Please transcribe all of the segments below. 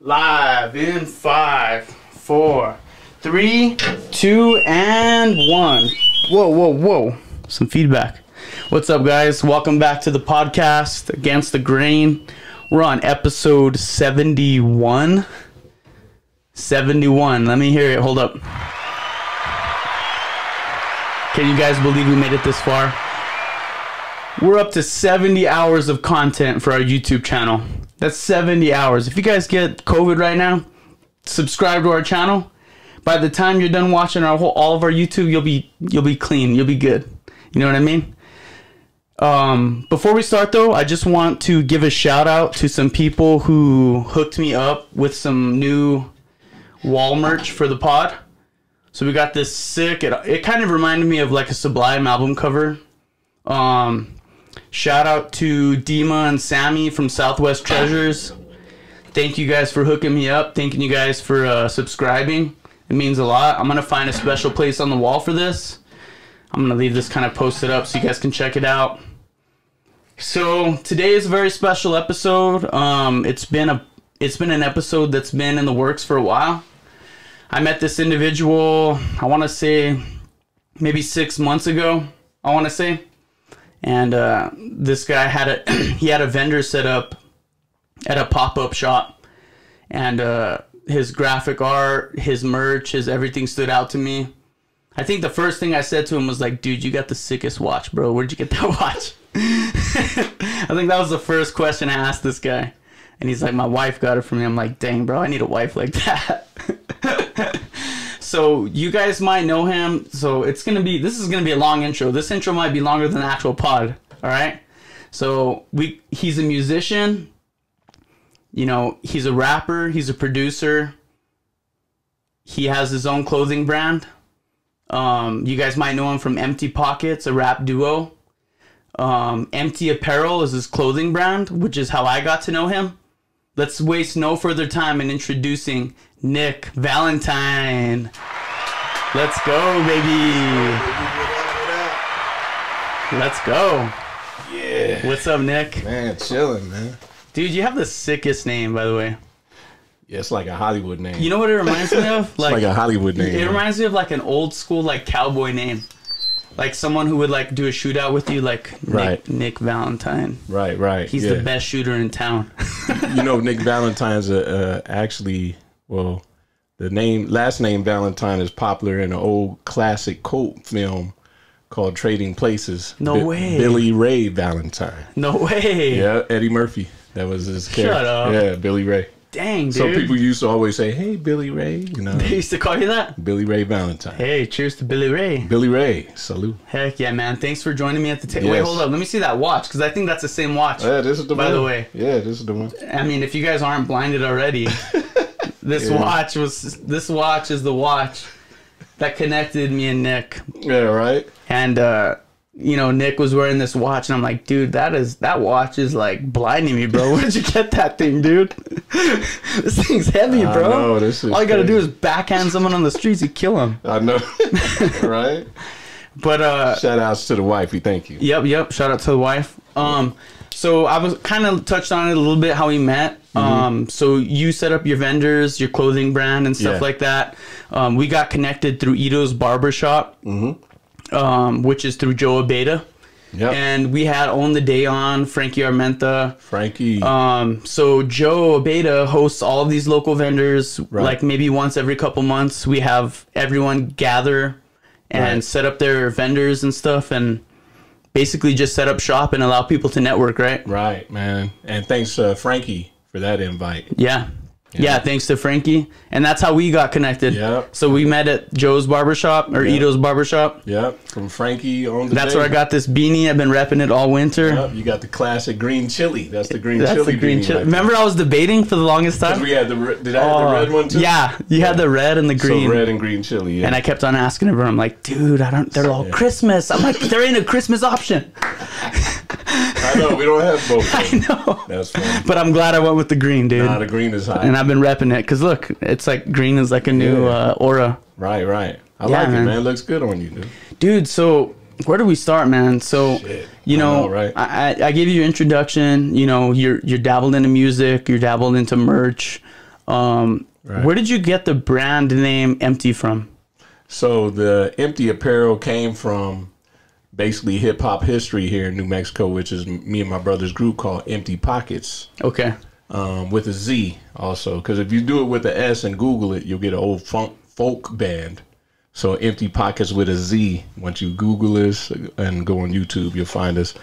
Live in 5, 4, 3, 2, and 1. Whoa. Some feedback. What's up, guys? Welcome back to the podcast, Against the Grain. We're on episode 71. 71. Let me hear it. Hold up. Can you guys believe we made it this far? We're up to 70 hours of content for our YouTube channel. That's 70 hours. If you guys get COVID right now, subscribe to our channel. By the time you're done watching all of our YouTube, you'll be clean. You'll be good. You know what I mean? Before we start though, I just want to give a shout out to some people who hooked me up with some new wall merch for the pod. So we got this sick, it kind of reminded me of like a Sublime album cover. Shout out to Dima and Sammy from Southwest Treasures. Thank you guys for hooking me up. Thanking you guys for subscribing. It means a lot. I'm going to find a special place on the wall for this. I'm going to leave this kind of posted up so you guys can check it out. So today is a very special episode. It's been an episode that's been in the works for a while. I met this individual, I want to say maybe 6 months ago, I want to say. And this guy had a vendor set up at a pop-up shop, and his graphic art, his merch, his everything stood out to me. I think the first thing I said to him was like, dude, you got the sickest watch, bro. Where'd you get that watch? I think that was the first question I asked this guy. And he's like, my wife got it for me. I'm like, dang, bro, I need a wife like that. So you guys might know him. So this is gonna be a long intro. This intro might be longer than the actual pod. All right. So he's a musician. You know, he's a rapper. He's a producer. He has his own clothing brand. You guys might know him from Empty Pockets, a rap duo. Empty Apparel is his clothing brand, which is how I got to know him. Let's waste no further time in introducing Nick Valentine. Let's go, baby. Let's go. Yeah. What's up, Nick? Man, chilling, man. Dude, you have the sickest name, by the way. Yeah, it's like a Hollywood name. You know what it reminds me of? It's like a Hollywood name. It reminds me of like an old school like cowboy name. Like someone who would like do a shootout with you, like Nick Valentine. Right. He's the best shooter in town. You know, Nick Valentine's actually, well, the last name Valentine is popular in an old classic cult film called Trading Places. No way. Billy Ray Valentine. No way. Yeah, Eddie Murphy. That was his character. Shut up. Yeah, Billy Ray. Dang, dude. So people used to always say, hey, Billy Ray. You know, they used to call you that? Billy Ray Valentine. Hey, cheers to Billy Ray. Billy Ray. Salute. Heck yeah, man. Thanks for joining me at the table. Yes. Wait, hold up. Let me see that watch, because I think that's the same watch. Yeah, this is the one. By the way. Yeah, this is the one. I mean, if you guys aren't blinded already, this watch is the watch that connected me and Nick. Yeah, right. And you know, Nick was wearing this watch, and I'm like, dude, that watch is like blinding me, bro. Where'd you get that thing, dude? This thing's heavy, bro. I know, this is all you gotta do is backhand someone on the streets, you kill him. I know. Right? But shout outs to the wifey, thank you. Yep. Shout out to the wife. So I was kind of touched on it a little bit how we met. So you set up your vendors, your clothing brand and stuff like that. We got connected through Ito's Barbershop. Which is through Joe Abeda. Yep. And we had On the Day on, Frankie Armenta. Frankie. So Joe Abeda hosts all of these local vendors, like maybe once every couple months. We have everyone gather and set up their vendors and stuff, and basically just set up shop and allow people to network, right? Right, man. And thanks, Frankie, for that invite. Yeah, thanks to Frankie. And that's how we got connected. Yep. So we met at Joe's Barbershop, or Ito's Barbershop. Yep, from Frankie on the That's where I got this beanie. I've been repping it all winter. Yep, you got the classic green chili. That's the green chili beanie. Right. Remember I was debating for the longest time? We had did I have the red one too? Yeah, you had the red and the green. So red and green chili, yeah. And I kept on asking everyone, I'm like, dude, they're all Christmas. I'm like, there ain't a Christmas option. I know, we don't have both. I know. That's funny. But I'm glad I went with the green, dude. Nah, the green is hot. And I've been repping it, because look, it's like green is like a new aura. Right. I like it, man. It looks good on you, dude. Dude, so where do we start, man? So, you know, I gave you your introduction. You know, you're dabbled into music. You're dabbled into merch. Where did you get the brand name Empty from? So the Empty Apparel came from basically hip hop history here in New Mexico, which is me and my brother's group called Empty Pockets. Okay. With a Z also, because if you do it with an S and Google it, you'll get an old folk band. So Empty Pockets with a Z. Once you Google this and go on YouTube, you'll find us.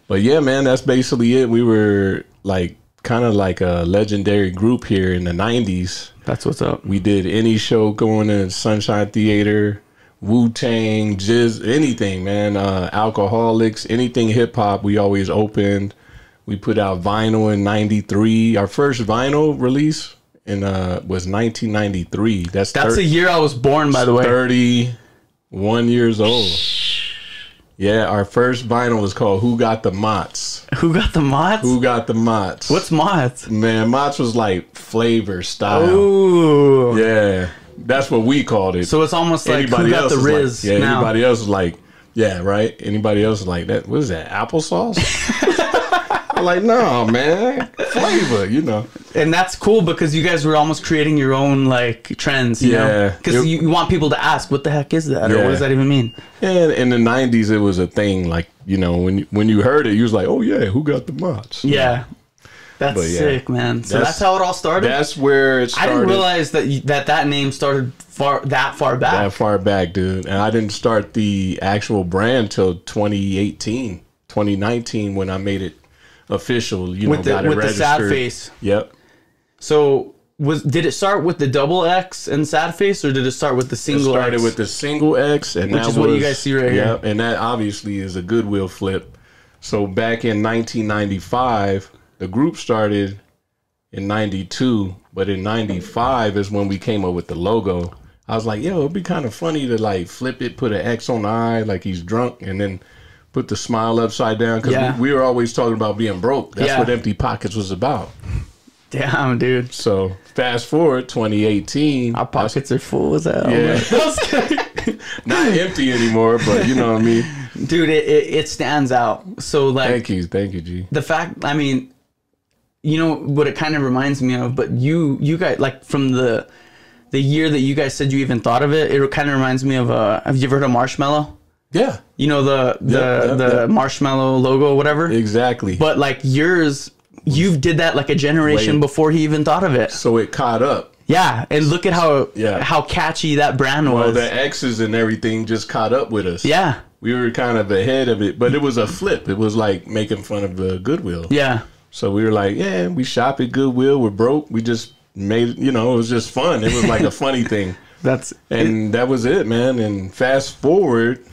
But yeah, man, that's basically it. We were like kind of like a legendary group here in the 90s. That's what's up. We did any show going to Sunshine Theater, Wu-Tang, Jizz, anything, man. Alcoholics, anything hip hop, we always opened. We put out vinyl in 93. Our first vinyl release was 1993. That's the year I was born, by the way. 31 years old. Yeah, our first vinyl was called Who Got the Mott's? Who Got the Mott's? Who Got the Mott's? What's Mott's? Man, Mott's was like flavor style. Ooh. Yeah, that's what we called it. So it's almost like Who Got the Riz like, yeah, now. Anybody else is like, yeah, right? Anybody else is like, that? What is that, applesauce? I'm like, no, man, flavor, you know. And that's cool because you guys were almost creating your own like trends, you know? Because you want people to ask, what the heck is that? Or what does that even mean? And in the 90s, it was a thing. Like, you know, when you heard it, you was like, oh, yeah, Who Got the Mott's? Yeah. That's sick, man. So that's how it all started? That's where it started. I didn't realize that name started that far back. That far back, dude. And I didn't start the actual brand till 2018, 2019 when I made it official, you know, got it registered. The sad face. Yep. So did it start with the double X and sad face, or did it start with the single X? It started with the single X, and which is what you guys see right here. And that obviously is a Goodwill flip. So back in 1995, the group started in 92, but in 95 is when we came up with the logo. I was like, yo, it'd be kind of funny to like flip it, put an X on the eye like he's drunk, and then put the smile upside down, because we were always talking about being broke. That's what Empty Pockets was about. Damn, dude. So fast forward 2018. Our pockets are full as hell. Yeah. Not empty anymore, but you know what I mean. Dude, it stands out. So like, thank you, G. The fact, I mean, you know what it kind of reminds me of, but you guys, like from the year that you guys said you even thought of it, it kind of reminds me of have you ever heard of Marshmallow? Yeah. You know the marshmallow logo, whatever. Exactly. But like yours, you did that like a generation before he even thought of it. So it caught up. Yeah, and look at how catchy that brand was. Well, the X's and everything just caught up with us. Yeah. We were kind of ahead of it, but it was a flip. It was like making fun of the Goodwill. Yeah. So we were like, yeah, we shop at Goodwill. We're broke. We just made, you know, it was just fun. It was like a funny thing. That was it, man. And fast forward,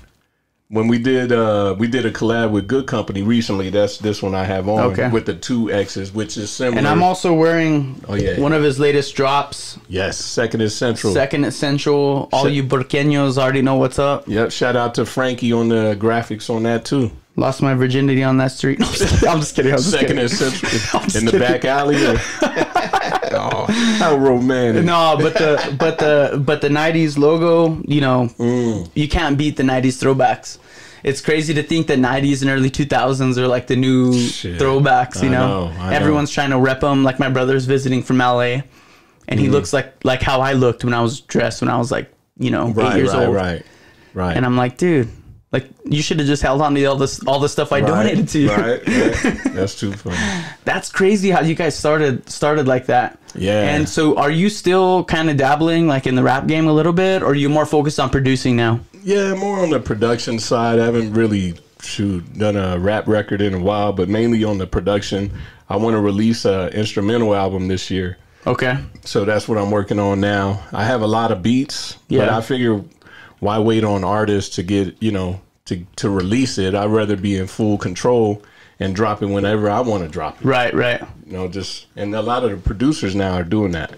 when we did a collab with Good Company recently. That's this one I have on with the 2 X's, which is similar. And I'm also wearing one of his latest drops. Yes, Second Essential. Second Essential. All you Burqueños already know what's up. Yep. Shout out to Frankie on the graphics on that too. Lost my virginity on that street. No, I'm just kidding. Second Essential in the back alley. Oh, how romantic. No, but the 90s logo, you know, you can't beat the 90s throwbacks. It's crazy to think that 90s and early 2000s are like the new throwbacks, you know? Everyone's trying to rep them. Like my brother's visiting from LA, and he looks like how I looked when I was dressed when I was like, you know, 8 years old. Right. And I'm like, dude, like you should have just held on to all the stuff I donated to you. Right. That's too funny. That's crazy how you guys started like that. Yeah. And so are you still kind of dabbling like in the rap game a little bit, or are you more focused on producing now? Yeah, more on the production side. I haven't really done a rap record in a while, but mainly on the production. I want to release an instrumental album this year. Okay. So that's what I'm working on now. I have a lot of beats, but I figure why wait on artists to get, you know, to release it? I'd rather be in full control and drop it whenever I want to drop it. Right. You know, and a lot of the producers now are doing that.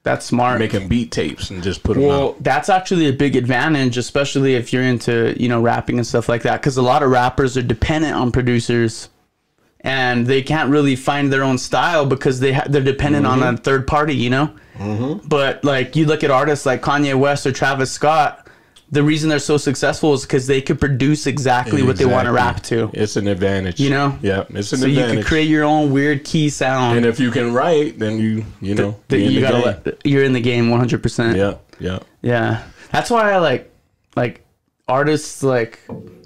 That's smart. Making beat tapes and just put them out. Well, that's actually a big advantage, especially if you're into, you know, rapping and stuff like that, because a lot of rappers are dependent on producers, and they can't really find their own style because they're dependent on a third party, you know? But like you look at artists like Kanye West or Travis Scott, the reason they're so successful is because they could produce exactly what they want to rap to. It's an advantage. You know? Yeah, it's an so advantage. So you could create your own weird key sound. And if you can write, then you know, you're in the game 100%. Yeah, yeah. Yeah. That's why I like artists like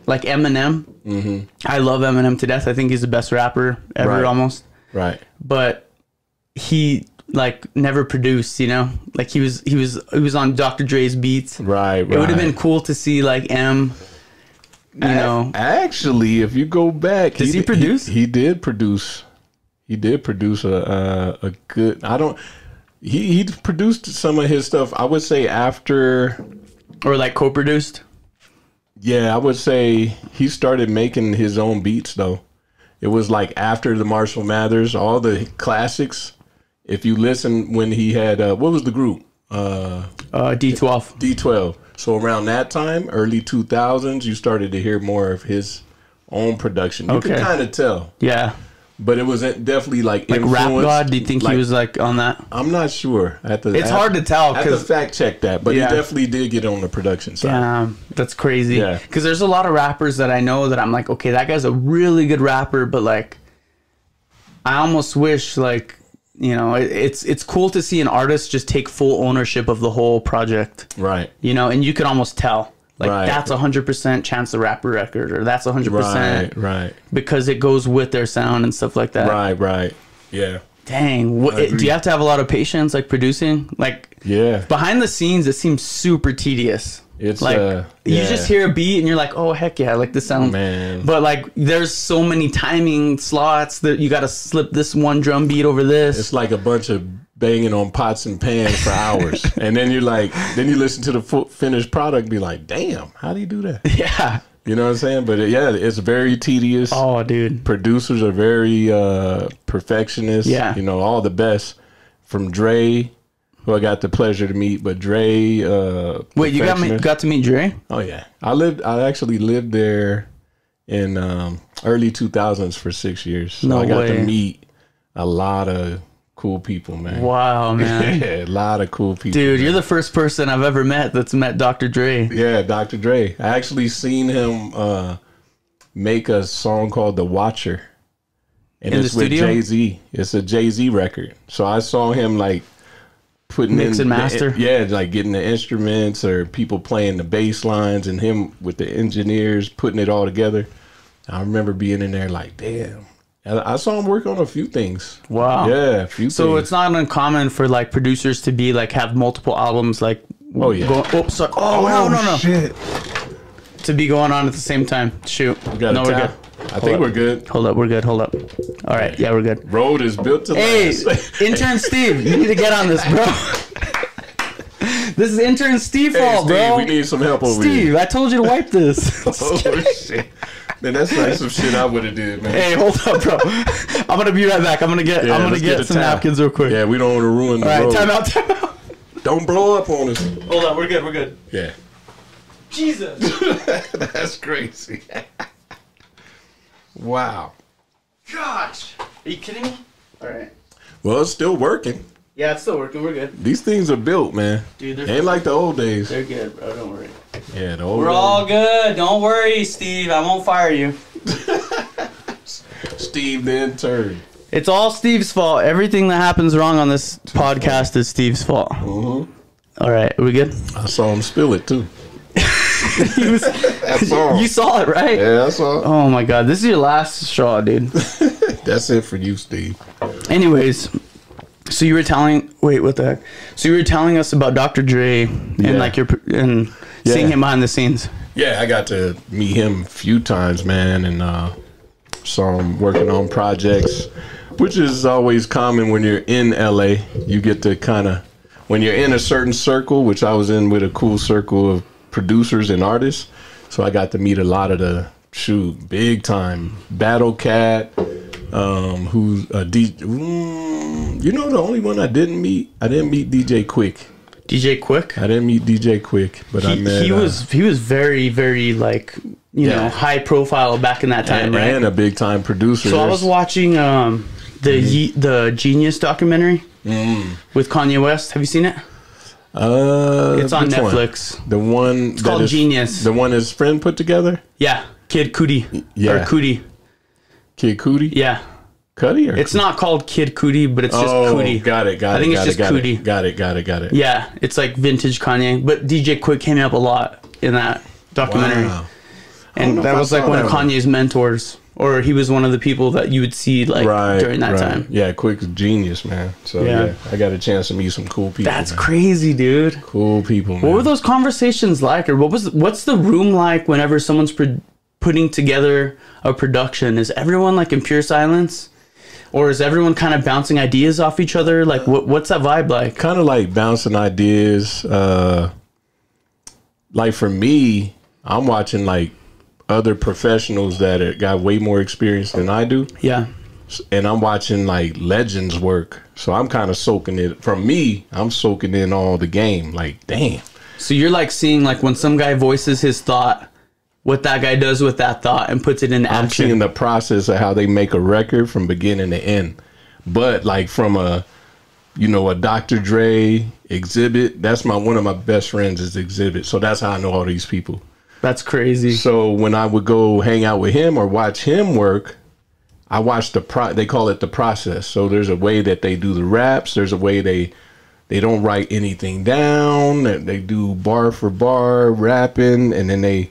Eminem. I love Eminem to death. I think he's the best rapper ever, almost. Right. But he like never produced, you know? Like he was on Dr. Dre's beats. Right. It would have been cool to see like M, you know. Actually, if you go back, does he produce? He did produce. He did produce a good. He produced some of his stuff. I would say after, or like co-produced. Yeah, I would say he started making his own beats though. It was like after the Marshall Mathers, all the classics. If you listen when he had what was the group? D12. D12. So around that time, early 2000s, you started to hear more of his own production. You could kind of tell. Yeah. But it was definitely like Rap God. Do you think he was like on that? I'm not sure. It's hard to tell. I have to fact check that, but he definitely did get on the production side. Yeah, that's crazy. Yeah, because there's a lot of rappers that I know that I'm like, okay, that guy's a really good rapper, but like, I almost wish like, you know, it's cool to see an artist just take full ownership of the whole project. Right. You know, and you can almost tell. Like that's 100% Chance the Rapper record, or that's 100%. Right. Because it goes with their sound and stuff like that. Right. Yeah. Dang. Do you have to have a lot of patience, like producing? Like, behind the scenes, it seems super tedious. It's like you just hear a beat and you're like, oh heck yeah, like this sound. Man. But like, there's so many timing slots that you got to slip this one drum beat over this. It's like a bunch of banging on pots and pans for hours, and then you're like, then you listen to the finished product, be like, damn, how do you do that? Yeah, you know what I'm saying? But it's very tedious. Oh, dude, producers are very perfectionist. Yeah, you know, all the best from Dre, who I got the pleasure to meet. But Dre, wait, you got to meet Dre? Oh yeah, I actually lived there in early 2000s for 6 years. So I got to meet a lot of cool people, man. Wow, man. Yeah, a lot of cool people. Dude, man. You're the first person I've ever met that's met Dr. Dre. Yeah, Dr. Dre. I actually seen him make a song called The Watcher. And it's with Jay-Z. It's a Jay-Z record. So I saw him like putting mix and master. Yeah, like getting the instruments or people playing the bass lines and him with the engineers putting it all together. I remember being in there like, damn. I saw him work on a few things. Wow. Yeah, a few things. So it's not uncommon for like producers to be like have multiple albums like oh yeah. Sorry. No. Shit. To be going on at the same time. Shoot. We're good. I think we're good. Hold up, we're good. Hold up. All right, yeah, we're good. Road is built to last. Hey, intern Steve, you need to get on this, bro. This is intern Steve fault, bro. We need some help over here. Steve, I told you to wipe this. Oh shit. Man, that's like some shit I would have did, man. Hey, hold up, bro. I'm gonna be right back. I'm gonna get some napkins real quick. Yeah, we don't want to ruin the road. All right, time out. Don't blow up on us. Hold up, we're good. Yeah. Jesus. That's crazy. Wow. Gosh. Are you kidding me? All right. Well, it's still working. Yeah, it's still working. We're good. These things are built, man. Dude, ain't like the old days. They're good, bro. Don't worry. Yeah, the old We're days. all good. Don't worry, Steve. I won't fire you. Steve the intern. It's all Steve's fault. Everything that happens wrong on this podcast is Steve's fault. Mm-hmm. All right, are we good? I saw him spill it too. You saw it, right? Yeah, I saw it. Oh my god, this is your last straw, dude. That's it for you, Steve. Anyways, so you were telling what the heck? So you were telling us about Dr. Dre and like seeing him behind the scenes. Yeah, I got to meet him a few times, man, and saw him working on projects, which is always common when you're in LA. You get to kind of, when you're in a certain circle, which I was in with a cool circle of producers and artists, so I got to meet a lot of the big time Battle Cat, who's a DJ. You know, the only one I didn't meet DJ Quick. DJ Quick? I didn't meet DJ Quick, but I met. He was very, very like you know, high profile back in that time, right? And a big time producer. So I was watching the Genius documentary with Kanye West. Have you seen it? It's on Netflix. The one it's called Genius. The one his friend put together? Yeah. Kid Cudi. Yeah. Or Cudi. Kid Cudi? Yeah. Cudi or it's not called Kid Cudi, but it's just Cudi. Got it. I think it's just Cudi. Got it. Yeah. It's like vintage Kanye. But DJ Quick came up a lot in that documentary. Wow. And that was like one of Kanye's mentors. Or he was one of the people that you would see like during that time. Yeah, Quick's genius, man. So yeah, I got a chance to meet some cool people. That's crazy, dude. Cool people, man. What were those conversations like? Or what's the room like whenever someone's putting together a production? Is everyone like in pure silence? Or is everyone kind of bouncing ideas off each other? Like what's that vibe like? Kind of like bouncing ideas. Like for me, I'm watching like other professionals that got way more experience than I do. Yeah. And I'm watching like legends work. So I'm kind of soaking it. From me, I'm soaking in all the game. Like, damn. So you're like seeing like when some guy voices his thought, what that guy does with that thought and puts it into action. I'm seeing the process of how they make a record from beginning to end. But like from a Dr. Dre, Xzibit, that's one of my best friends is Xzibit. So that's how I know all these people. That's crazy. So when I would go hang out with him or watch him work, I watched they call it the process. So there's a way that they do the raps. There's a way they don't write anything down. They do bar for bar rapping, and then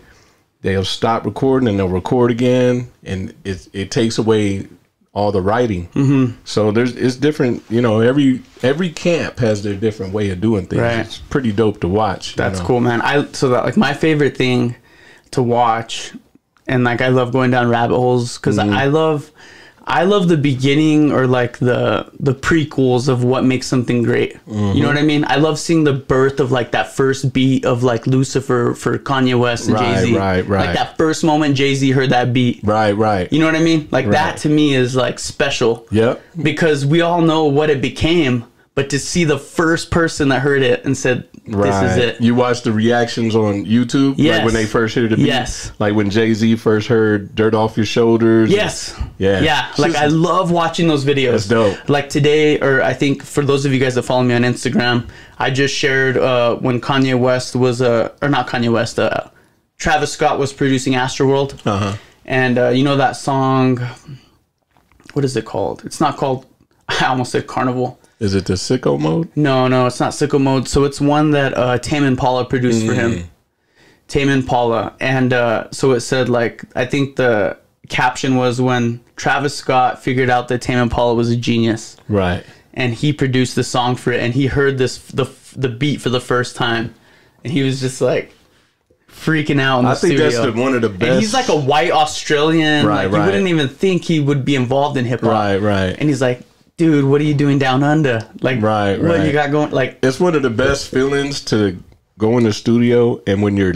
they'll stop recording and they'll record again, and it takes away all the writing. Mm-hmm. So it's different. Every camp has their different way of doing things. Right. It's pretty dope to watch. That's cool, man. Like my favorite thing to watch, and like I love going down rabbit holes because I love the beginning or like the prequels of what makes something great. Mm-hmm. You know what I mean? I love seeing the birth of like that first beat of like Lucifer for Kanye West and Jay-Z. Right. Like that first moment Jay-Z heard that beat. Right. You know what I mean? Like that to me is like special. Yep. Because we all know what it became, but to see the first person that heard it and said, this is it. You watch the reactions on YouTube? Yes. Like when they first heard the beat? Yes. Like when Jay-Z first heard Dirt Off Your Shoulders? Yes. Yeah. Like I love watching those videos. That's dope. Like today, or I think for those of you guys that follow me on Instagram, I just shared when Kanye West was, or not Kanye West, Travis Scott was producing Astroworld. Uh-huh. And you know that song, what is it called? It's not called, I almost said Carnival. Is it the Sicko Mode? No, it's not Sicko Mode. So it's one that Tame Impala produced for him. Tame Impala. And so it said, like, I think the caption was when Travis Scott figured out that Tame Impala was a genius. Right. And he produced the song for it. And he heard the beat for the first time. And he was just like freaking out in the studio. I think that's one of the best. And he's like a white Australian. Right. You wouldn't even think he would be involved in hip hop. Right. And he's like, dude, what are you doing down under? Like, what you got going? Like, it's one of the best feelings to go in the studio, and when they're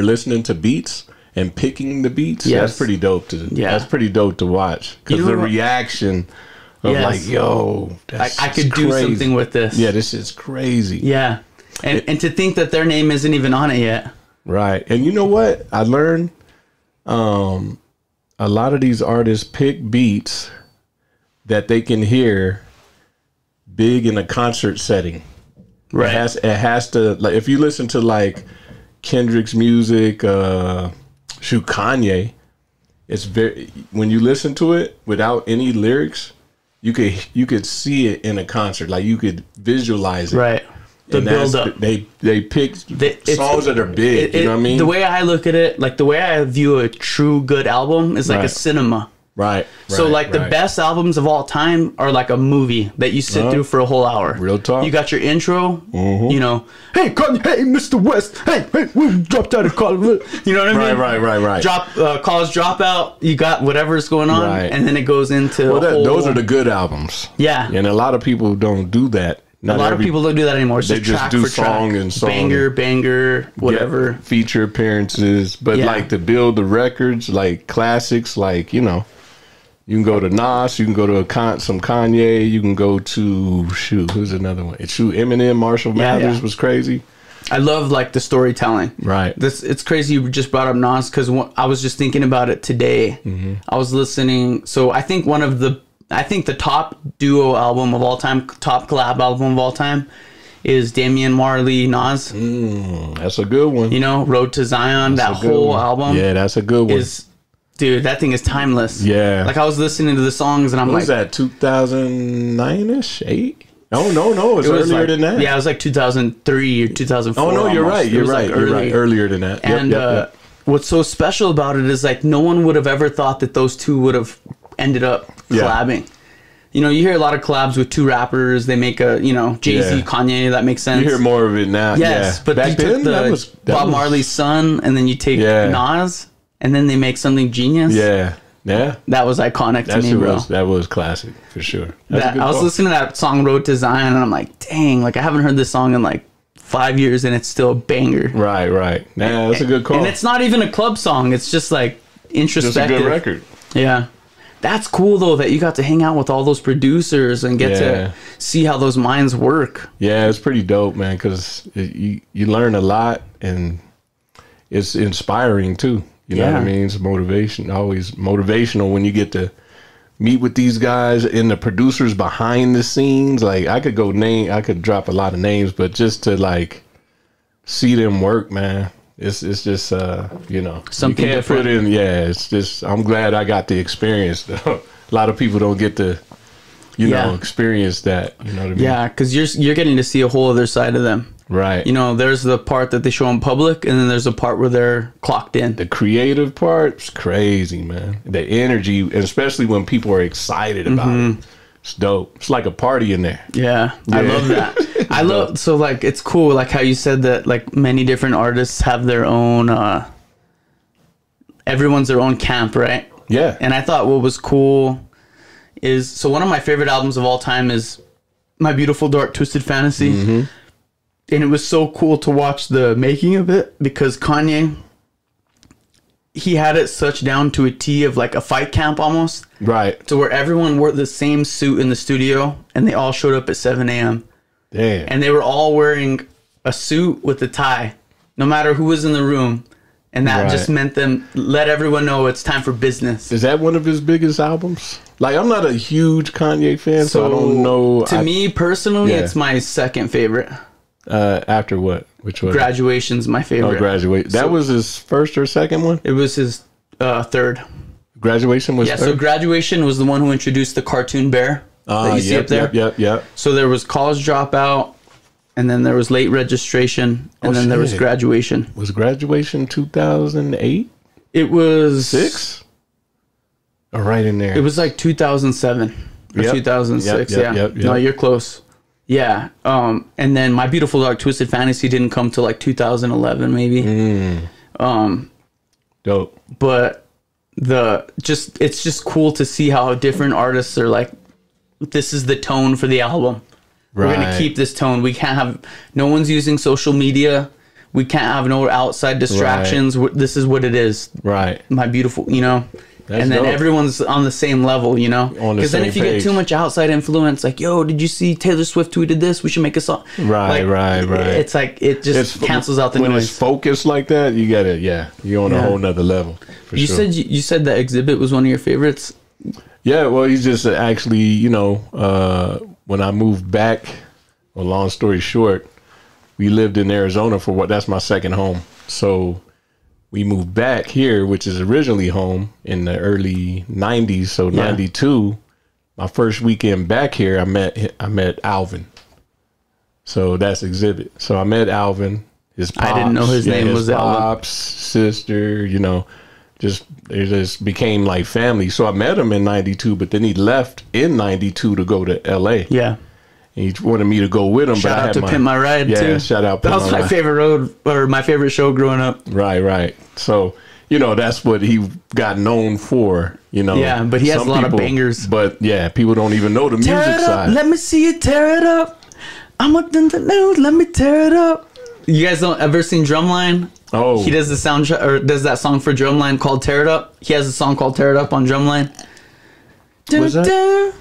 listening to beats and picking the beats, that's pretty dope that's pretty dope to watch, because the reaction of like, yo, I could do something with this. Yeah, this is crazy. Yeah, and to think that their name isn't even on it yet. Right, and you know what I learned? A lot of these artists pick beats that they can hear big in a concert setting. Right. It has to, like, if you listen to like Kendrick's music, Kanye, it's when you listen to it without any lyrics, you could see it in a concert. Like you could visualize it. Right. The build up. They pick songs that are big. You know what I mean? The way I look at it, like the way I view a true good album is like a cinema. Right. So like the best albums of all time are like a movie that you sit through for a whole hour. Real talk. You got your intro, you know, hey Mr. West, hey, we dropped out of college. You know what I mean? Right. College Dropout, you got whatever's going on, and then it goes into those are the good albums. Yeah. And a lot of people don't do that. A lot of people don't do that anymore. It's they just do song and song. Banger, whatever. Feature appearances. But like to build the records, like classics, like, you know, you can go to Nas, you can go to some Kanye, you can go to, who's another one? Eminem, Marshall Mathers was crazy. I love like the storytelling. Right. It's crazy you just brought up Nas, because I was just thinking about it today. Mm-hmm. I was listening. So I think the top duo album of all time, top collab album of all time is Damian Marley, Nas. That's a good one. You know, Road to Zion, That's that whole album. Yeah, that's a good one. Dude, that thing is timeless. Yeah. Like, I was listening to the songs and I'm what like... was that, 2009-ish? 8? No, it was earlier than that. Yeah, it was like 2003 or 2004. Oh, no, you're almost. right. You're right. You're right. Earlier than that. And what's so special about it is, like, no one would have ever thought that those two would have ended up collabing. You know, you hear a lot of collabs with two rappers. They make a, you know, Jay-Z, Kanye. That makes sense. You hear more of it now. Yes, but back you then, took Bob Marley's son, and then you take Nas, and then they make something genius. Yeah. That was iconic to me, bro. That was classic, for sure. I was listening to that song, Road to Zion, and I'm like, dang, like, I haven't heard this song in, like, 5 years, and it's still a banger. Right. Nah, that's a good call. And it's not even a club song. It's just, like, introspective. Just a good record. Yeah. That's cool, though, that you got to hang out with all those producers and get to see how those minds work. Yeah, it's pretty dope, man, because you learn a lot, and it's inspiring, too. You know what I mean? It's always motivational when you get to meet with these guys and the producers behind the scenes. Like, I could drop a lot of names, but just to, like, see them work, man. It's just you know, something you can't different. put in. Yeah, it's just, I'm glad I got the experience. Though. A lot of people don't get to, you know, experience that. You know what I mean? Yeah, because you're getting to see a whole other side of them. Right. You know, there's the part that they show in public, and then there's the part where they're clocked in. The creative part's crazy, man. The energy, and especially when people are excited about it. It's dope. It's like a party in there. Yeah. I love that. I love, so, like, it's cool, like, how you said that, like, many different artists have their own, everyone's their own camp, right? Yeah. And I thought what was cool is, so one of my favorite albums of all time is My Beautiful Dark Twisted Fantasy. And it was so cool to watch the making of it, because Kanye, he had it such down to a T of like a fight camp almost. Right. To where everyone wore the same suit in the studio, and they all showed up at 7 a.m. Damn. And they were all wearing a suit with a tie, no matter who was in the room. And that just meant them let everyone know it's time for business. Is that one of his biggest albums? Like, I'm not a huge Kanye fan, so I don't know. To me personally, it's my second favorite. After what? Which one? Graduation's my favorite. Oh, Graduation. That was his first or second one? It was his third. Graduation was third? So Graduation was the one who introduced the cartoon bear that you see up there. Yep. So there was College Dropout, and then there was Late Registration, and then there was Graduation. Was Graduation 2008? It was... 6? Or right in there? It was like 2007 or 2006. Yep. No, you're close. Yeah. And then My Beautiful Dark Twisted Fantasy didn't come till like 2011 maybe. Dope. But it's just cool to see how different artists are like, this is the tone for the album. We're going to keep this tone. We can't have, no one's using social media. We can't have no outside distractions. This is what it is. Right. My beautiful, you know. That's and then dope. Everyone's on the same level, you know? Because then if you get too much outside influence, like, yo, did you see Taylor Swift tweeted this? We should make a song. Right. It's like, it just cancels out the noise. When it's focused like that, you get it. Yeah. You're on a whole nother level. You said that Xzibit was one of your favorites? Yeah, well, he's just actually, you know, when I moved back, well, long story short, we lived in Arizona that's my second home. So we moved back here, which is originally home, in the early 90s. So 92, my first weekend back here, I met Alvin. So that's Xzibit. So I met Alvin, his pops. I didn't know his name was Alvin. Pops, sister, you know, it just became like family. So I met him in 92, but then he left in 92 to go to LA. Yeah. He wanted me to go with him. Shout out to Pimp My Ride, too. Yeah, shout out Pimp My Ride. That was my favorite road, or my favorite show growing up. Right. So, you know, that's what he got known for, you know. Yeah, but he has a lot of bangers. But, yeah, people don't even know the music side. Let me see you tear it up. I'm up in the news. Let me tear it up. You guys don't ever seen Drumline? Oh. He does the soundtrack, or does that song for Drumline called Tear It Up. He has a song called Tear It Up on Drumline. What's that?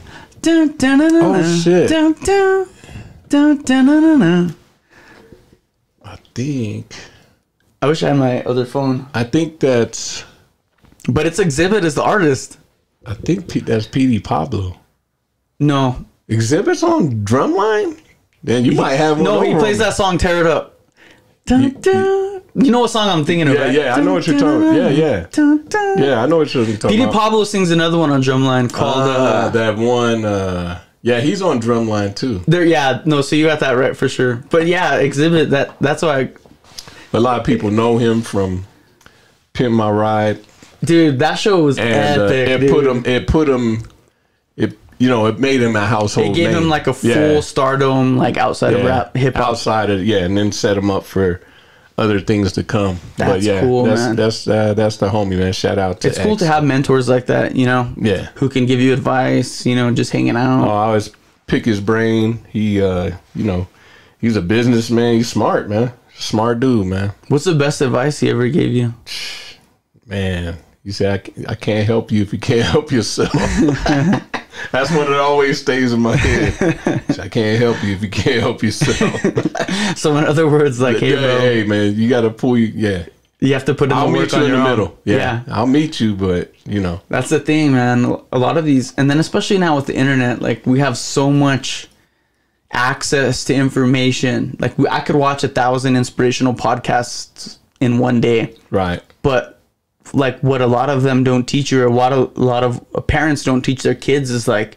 Oh, shit. I think. I wish I had my other phone. I think that's. But it's Xzibit as the artist. I think that's PD Pablo. No. Xzibit's on Drumline? Then you might have one. No, he over plays on me. that song, Tear It Up. Dun, dun. You know what song I'm thinking of, Yeah, right? yeah, I know what you're talking about. Yeah, I know what you're talking Petey about. Pablo sings another one on drumline called that one. Yeah, he's on drumline too. there. Yeah, no, so you got that right for sure. But yeah, Xzibit. That's why, A lot of people know him from Pimp My Ride, dude. That show was and epic. it put him. It made him a household. It gave name. him like a full stardom, like outside of rap, hip hop. outside of and then set him up for other things to come. That's cool, man. That's the homie, man. Shout out to It's cool to have mentors like that, Yeah. who can give you advice, just hanging out. I always pick his brain. He he's a businessman. He's smart, man. Smart dude, man. What's the best advice he ever gave you? Man, you say I can't help you if you can't help yourself. That's one that always stays in my head. I can't help you if you can't help yourself. So in other words, like, hey, bro, hey man, you got to pull you. Yeah, you have to put in I'll the meet work you on in your the own. middle. Yeah, I'll meet you, but That's the thing, man. A lot of these, and then especially now with the internet, like we have so much access to information. Like I could watch 1,000 inspirational podcasts in one day, right. but like what a lot of them don't teach you, or what a lot of parents don't teach their kids, is like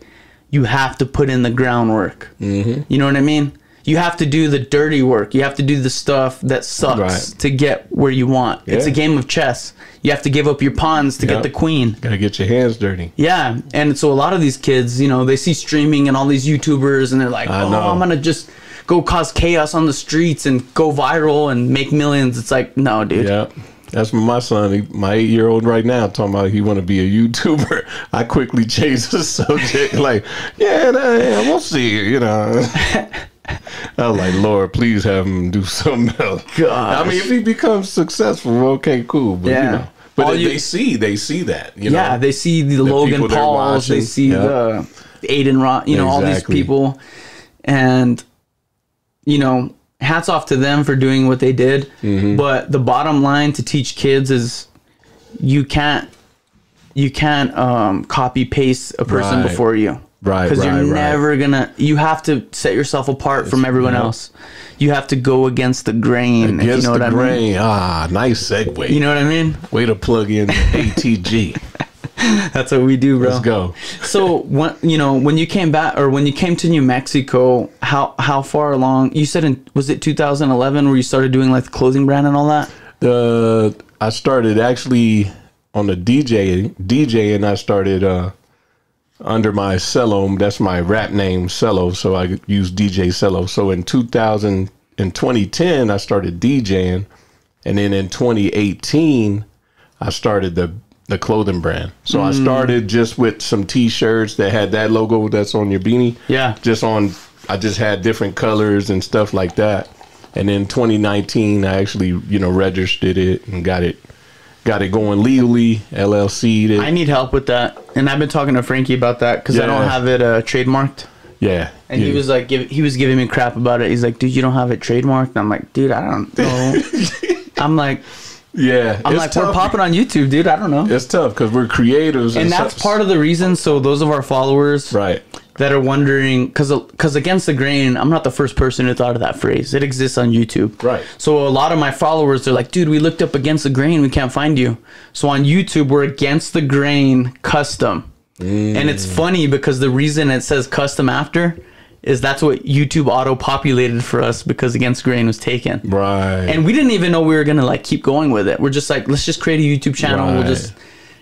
you have to put in the groundwork. Mm-hmm. You know what I mean? You have to do the dirty work. You have to do the stuff that sucks to get where you want. Yeah. It's a game of chess. You have to give up your pawns to get the queen. Gotta get your hands dirty. Yeah. And so a lot of these kids, they see streaming and all these YouTubers, and they're like, I'm gonna just go cause chaos on the streets and go viral and make millions. It's like, no, dude. Yeah. That's my son, my 8-year-old right now, talking about he want to be a YouTuber. I quickly changed the subject, like, we'll see, I was like, Lord, please have him do something else. Gosh. I mean, if he becomes successful, okay, cool. But, but they see that, Yeah, they see the Logan Pauls, they see the Aiden Rock, all these people. And, hats off to them for doing what they did. Mm-hmm. But the bottom line to teach kids is you can't copy paste a person before you. Right. Because you're never gonna, you have to set yourself apart from everyone else. You have to go against the grain. Against the grain. Ah, nice segue. You know what I mean? Way to plug in ATG. That's what we do, bro. Let's go. So when you came back, or when you came to New Mexico, how far along? You said was it 2011 where you started doing like the clothing brand and all that? I started actually on the DJ, and I started under my Cello. That's my rap name, Cello. So I use DJ Cello. So in 2010, I started DJing, and then in 2018, I started the clothing brand. So I started just with some t-shirts that had that logo that's on your beanie. Yeah. I just had different colors and stuff like that. And in 2019, I actually, registered it and got it going legally, LLC'd it. I need help with that. And I've been talking to Frankie about that because I don't have it trademarked. Yeah. And he was like, he was giving me crap about it. He's like, dude, you don't have it trademarked? And I'm like, dude, I don't know. I'm like, we're popping on YouTube, dude. I don't know. It's tough because we're creatives. And that's part of the reason. So those of our followers that are wondering, because Against the Grain, I'm not the first person who thought of that phrase. It exists on YouTube. Right. So a lot of my followers are like, dude, we looked up Against the Grain. We can't find you. So on YouTube, we're Against the Grain Custom. And it's funny because the reason it says custom after is that's what YouTube auto-populated for us because Against Grain was taken. Right. And we didn't even know we were going to like keep going with it. We're just like, let's just create a YouTube channel. Right. We'll just...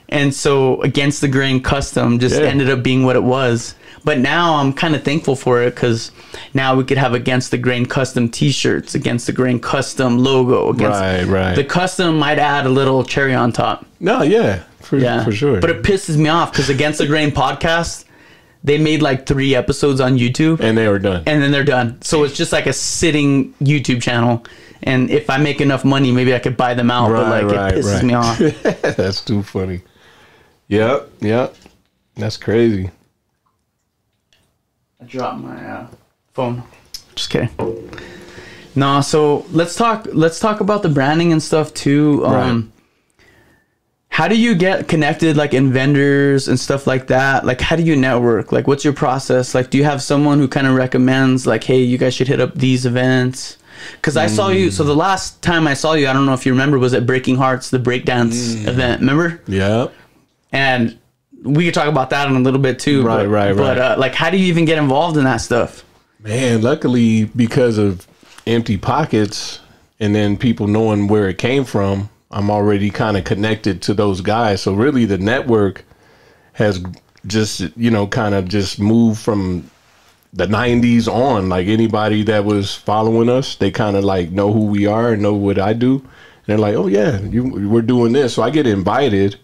And so Against the Grain Custom just ended up being what it was. But now I'm kind of thankful for it because now we could have Against the Grain Custom t-shirts, Against the Grain Custom logo. The custom might add a little cherry on top. No, for sure. But it pisses me off because Against the Grain podcast, they made like 3 episodes on YouTube. And they were done. And then they're done. So it's just like a sitting YouTube channel. And if I make enough money, maybe I could buy them out. But it pisses me off. That's too funny. Yep. That's crazy. I dropped my phone. Just kidding. No, so let's talk about the branding and stuff too. How do you get connected, like, in vendors and stuff like that? Like, how do you network? Like, what's your process? Like, do you have someone who kind of recommends, like, hey, you guys should hit up these events? Because I saw you, so the last time I saw you, I don't know if you remember, was at Breaking Hearts, the breakdance event, remember? Yeah. And we could talk about that in a little bit too. Right. But like, how do you even get involved in that stuff? Man, luckily, because of Empty Pockets and then people knowing where it came from, I'm already kind of connected to those guys. So really the network has just, you know, kind of just moved from the 90s on. Like anybody that was following us, they kind of like know who we are and know what I do. And they're like, oh yeah, we're doing this. So I get invited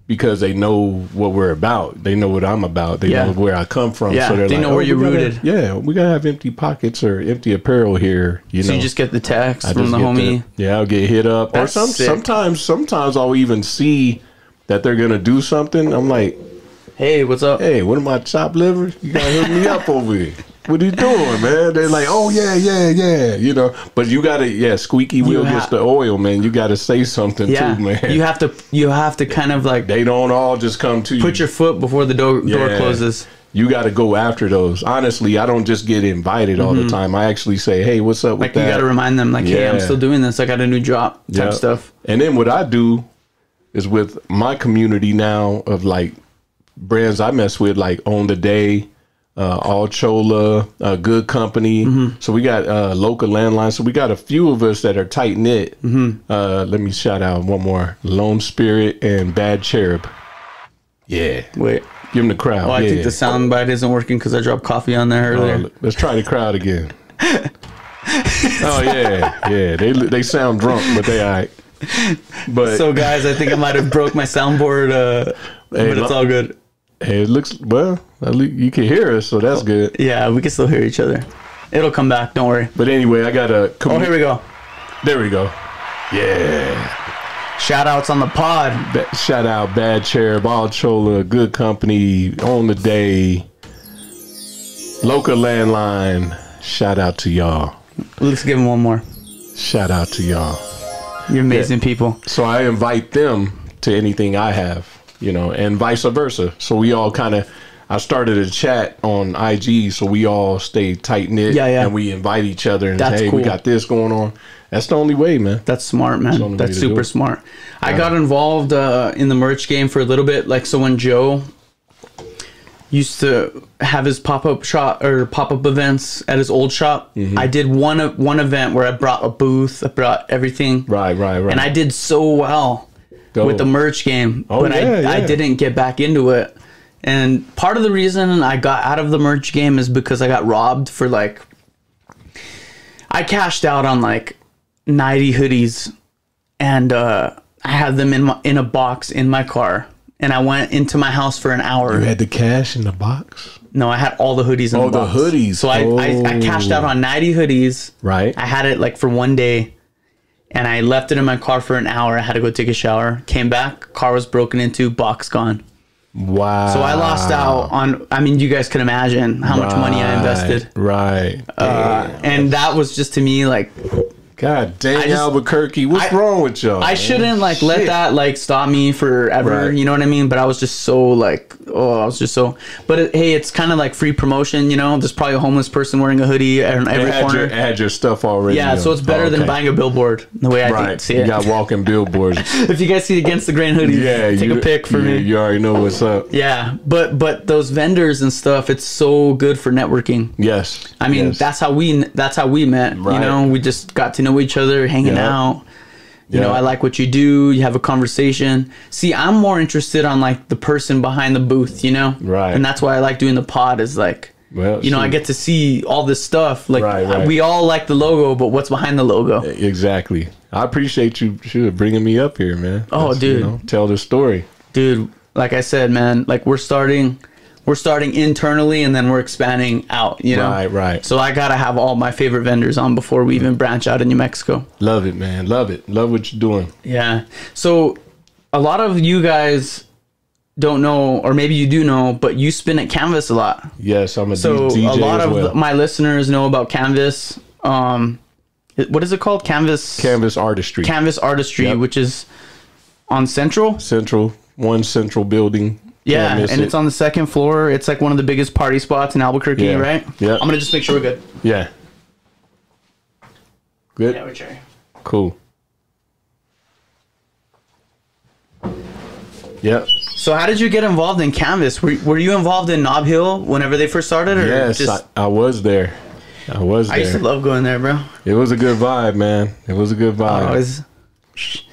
because they know what we're about. They know what I'm about. They know where I come from. Yeah, so they're they like, know where you're rooted. Yeah, we gotta have Empty Pockets or Empty Apparel here. You So know, you just get the text from the homie. I'll get hit up. That's or sick. sometimes I'll even see that they're gonna do something. I'm like, Hey, what's up? hey, what am I, chopped liver? You gotta hook me up over here. What are you doing, man? They're like, oh yeah, you know. But you gotta, squeaky wheel gets the oil, man. You gotta say something too, man. You have to kind of like They don't all just come to you. put your foot before the door closes. You got to go after those. Honestly, I don't just get invited all the time. I actually say, hey, what's up with Like that? you got to remind them, like, hey, I'm still doing this. I got a new drop type stuff. And then what I do is with my community now of like brands I mess with, like On the Day, All Chola, Good Company. So we got local landlines. So we got a few of us that are tight knit. Let me shout out one more: Lone Spirit and Bad Cherub. Yeah, Wait. give them the crowd. Oh, I think the sound bite isn't working because I dropped coffee on there earlier. Let's try the crowd again. Oh yeah. They sound drunk, but they all right. But So guys, I think I might have broke my soundboard, but it's all good. Hey, it looks, well, at least you can hear us, so that's good. Yeah, we can still hear each other. It'll come back. Don't worry. But anyway, I got a... Oh, here we go. There we go. Yeah. Shout outs on the pod. Shout out Bad Cherub, All Chola, Good Company, On the Day, Local Landline. Shout out to y'all. Let's give him one more. Shout out to y'all. You're amazing people. So I invite them to anything I have, you know, and vice versa. So we all kind of... I started a chat on IG, so we all stay tight knit. And we invite each other and say, hey, we got this going on. That's the only way, man. That's smart, man. That's super smart. I got involved in the merch game for a little bit. Like, so when Joe used to have his pop-up shop or pop-up events at his old shop, I did one event where I brought a booth, I brought everything. Right. And I did so well with the merch game, but I didn't get back into it. And part of the reason I got out of the merch game is because I got robbed for like, I cashed out on like 90 hoodies, and I had them in a box in my car, and I went into my house for an hour. You had the cash in the box? No, I had all the hoodies in the box. Oh, the hoodies. So I cashed out on 90 hoodies. Right. I had it like for one day, and I left it in my car for an hour. I had to go take a shower. Came back, car was broken into, box gone. Wow. So I lost out on, I mean, you guys can imagine how much money I invested. Right. And that was just to me like, God dang, Albuquerque, what's wrong with y'all? I shouldn't like let that like stop me forever, you know what I mean? But I was just so like, but hey, it's kind of like free promotion, you know? There's probably a homeless person wearing a hoodie in every corner. Had your stuff already. Yeah, so it's better than buying a billboard, the way I see it. You got walking billboards. If you guys see Against the Grain hoodies, take a pic for me. You already know what's up. Yeah, but those vendors and stuff, it's so good for networking. Yes. I mean, that's how we met. Right. You know, we just got to know each other, hanging out. You know, I like what you do. You have a conversation. See, I'm more interested on like the person behind the booth, you know? Right. And that's why I like doing the pod is like, you know, I get to see all this stuff. Like we all like the logo, but what's behind the logo? Exactly. I appreciate you bringing me up here, man. Oh, dude. You know, tell the story. Dude, like I said, man, like we're starting internally and then we're expanding out, you know? Right. So I got to have all my favorite vendors on before we even branch out in New Mexico. Love it, man. Love it. Love what you're doing. Yeah. So a lot of you guys don't know, or maybe you do know, but you spin at Canvas a lot. Yes, I'm a so DJ a lot as of well. my listeners know about Canvas. What is it called? Canvas Artistry. Canvas Artistry, which is on Central. One central building. Yeah, and it's on the second floor. It's like one of the biggest party spots in Albuquerque, right? Yeah. I'm gonna just make sure we're good. Yeah. Good. Yeah, we're cherry. Cool. Yep. So how did you get involved in Canvas? Were you involved in Nob Hill whenever they first started? Or yes, just... I was there. I used to love going there, bro. It was a good vibe, man. It was a good vibe.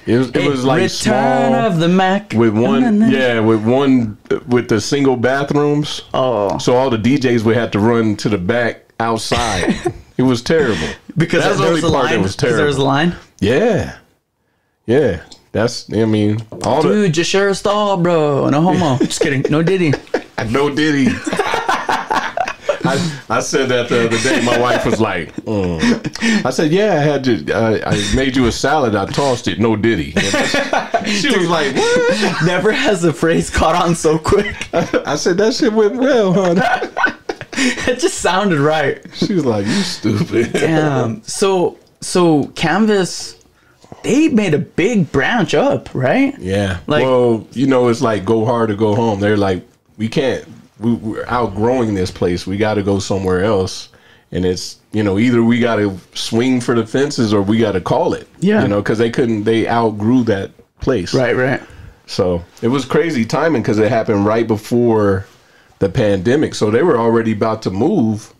It was like Return small of the Mac with with the single bathrooms. Oh, so all the DJs would have to run to the back outside. It was terrible because that's the only part that was terrible. There was a line. Yeah. That's all dude, just share a stall, bro. No homo. Just kidding. No Diddy. No Diddy. I said that the other day. My wife was like, I said, yeah, I made you a salad. I tossed it. No Diddy. She was like, what? Never has the phrase caught on so quick. I said, that shit went well, honey. It just sounded right. She was like, you stupid. Damn. So Canvas, they made a big branch up, right? Yeah. Like, well, it's like go hard or go home. They're like, we're outgrowing this place. We got to go somewhere else. And it's, either we got to swing for the fences or we got to call it. Yeah. Because they outgrew that place. Right. So it was crazy timing because it happened right before the pandemic. So they were already about to move.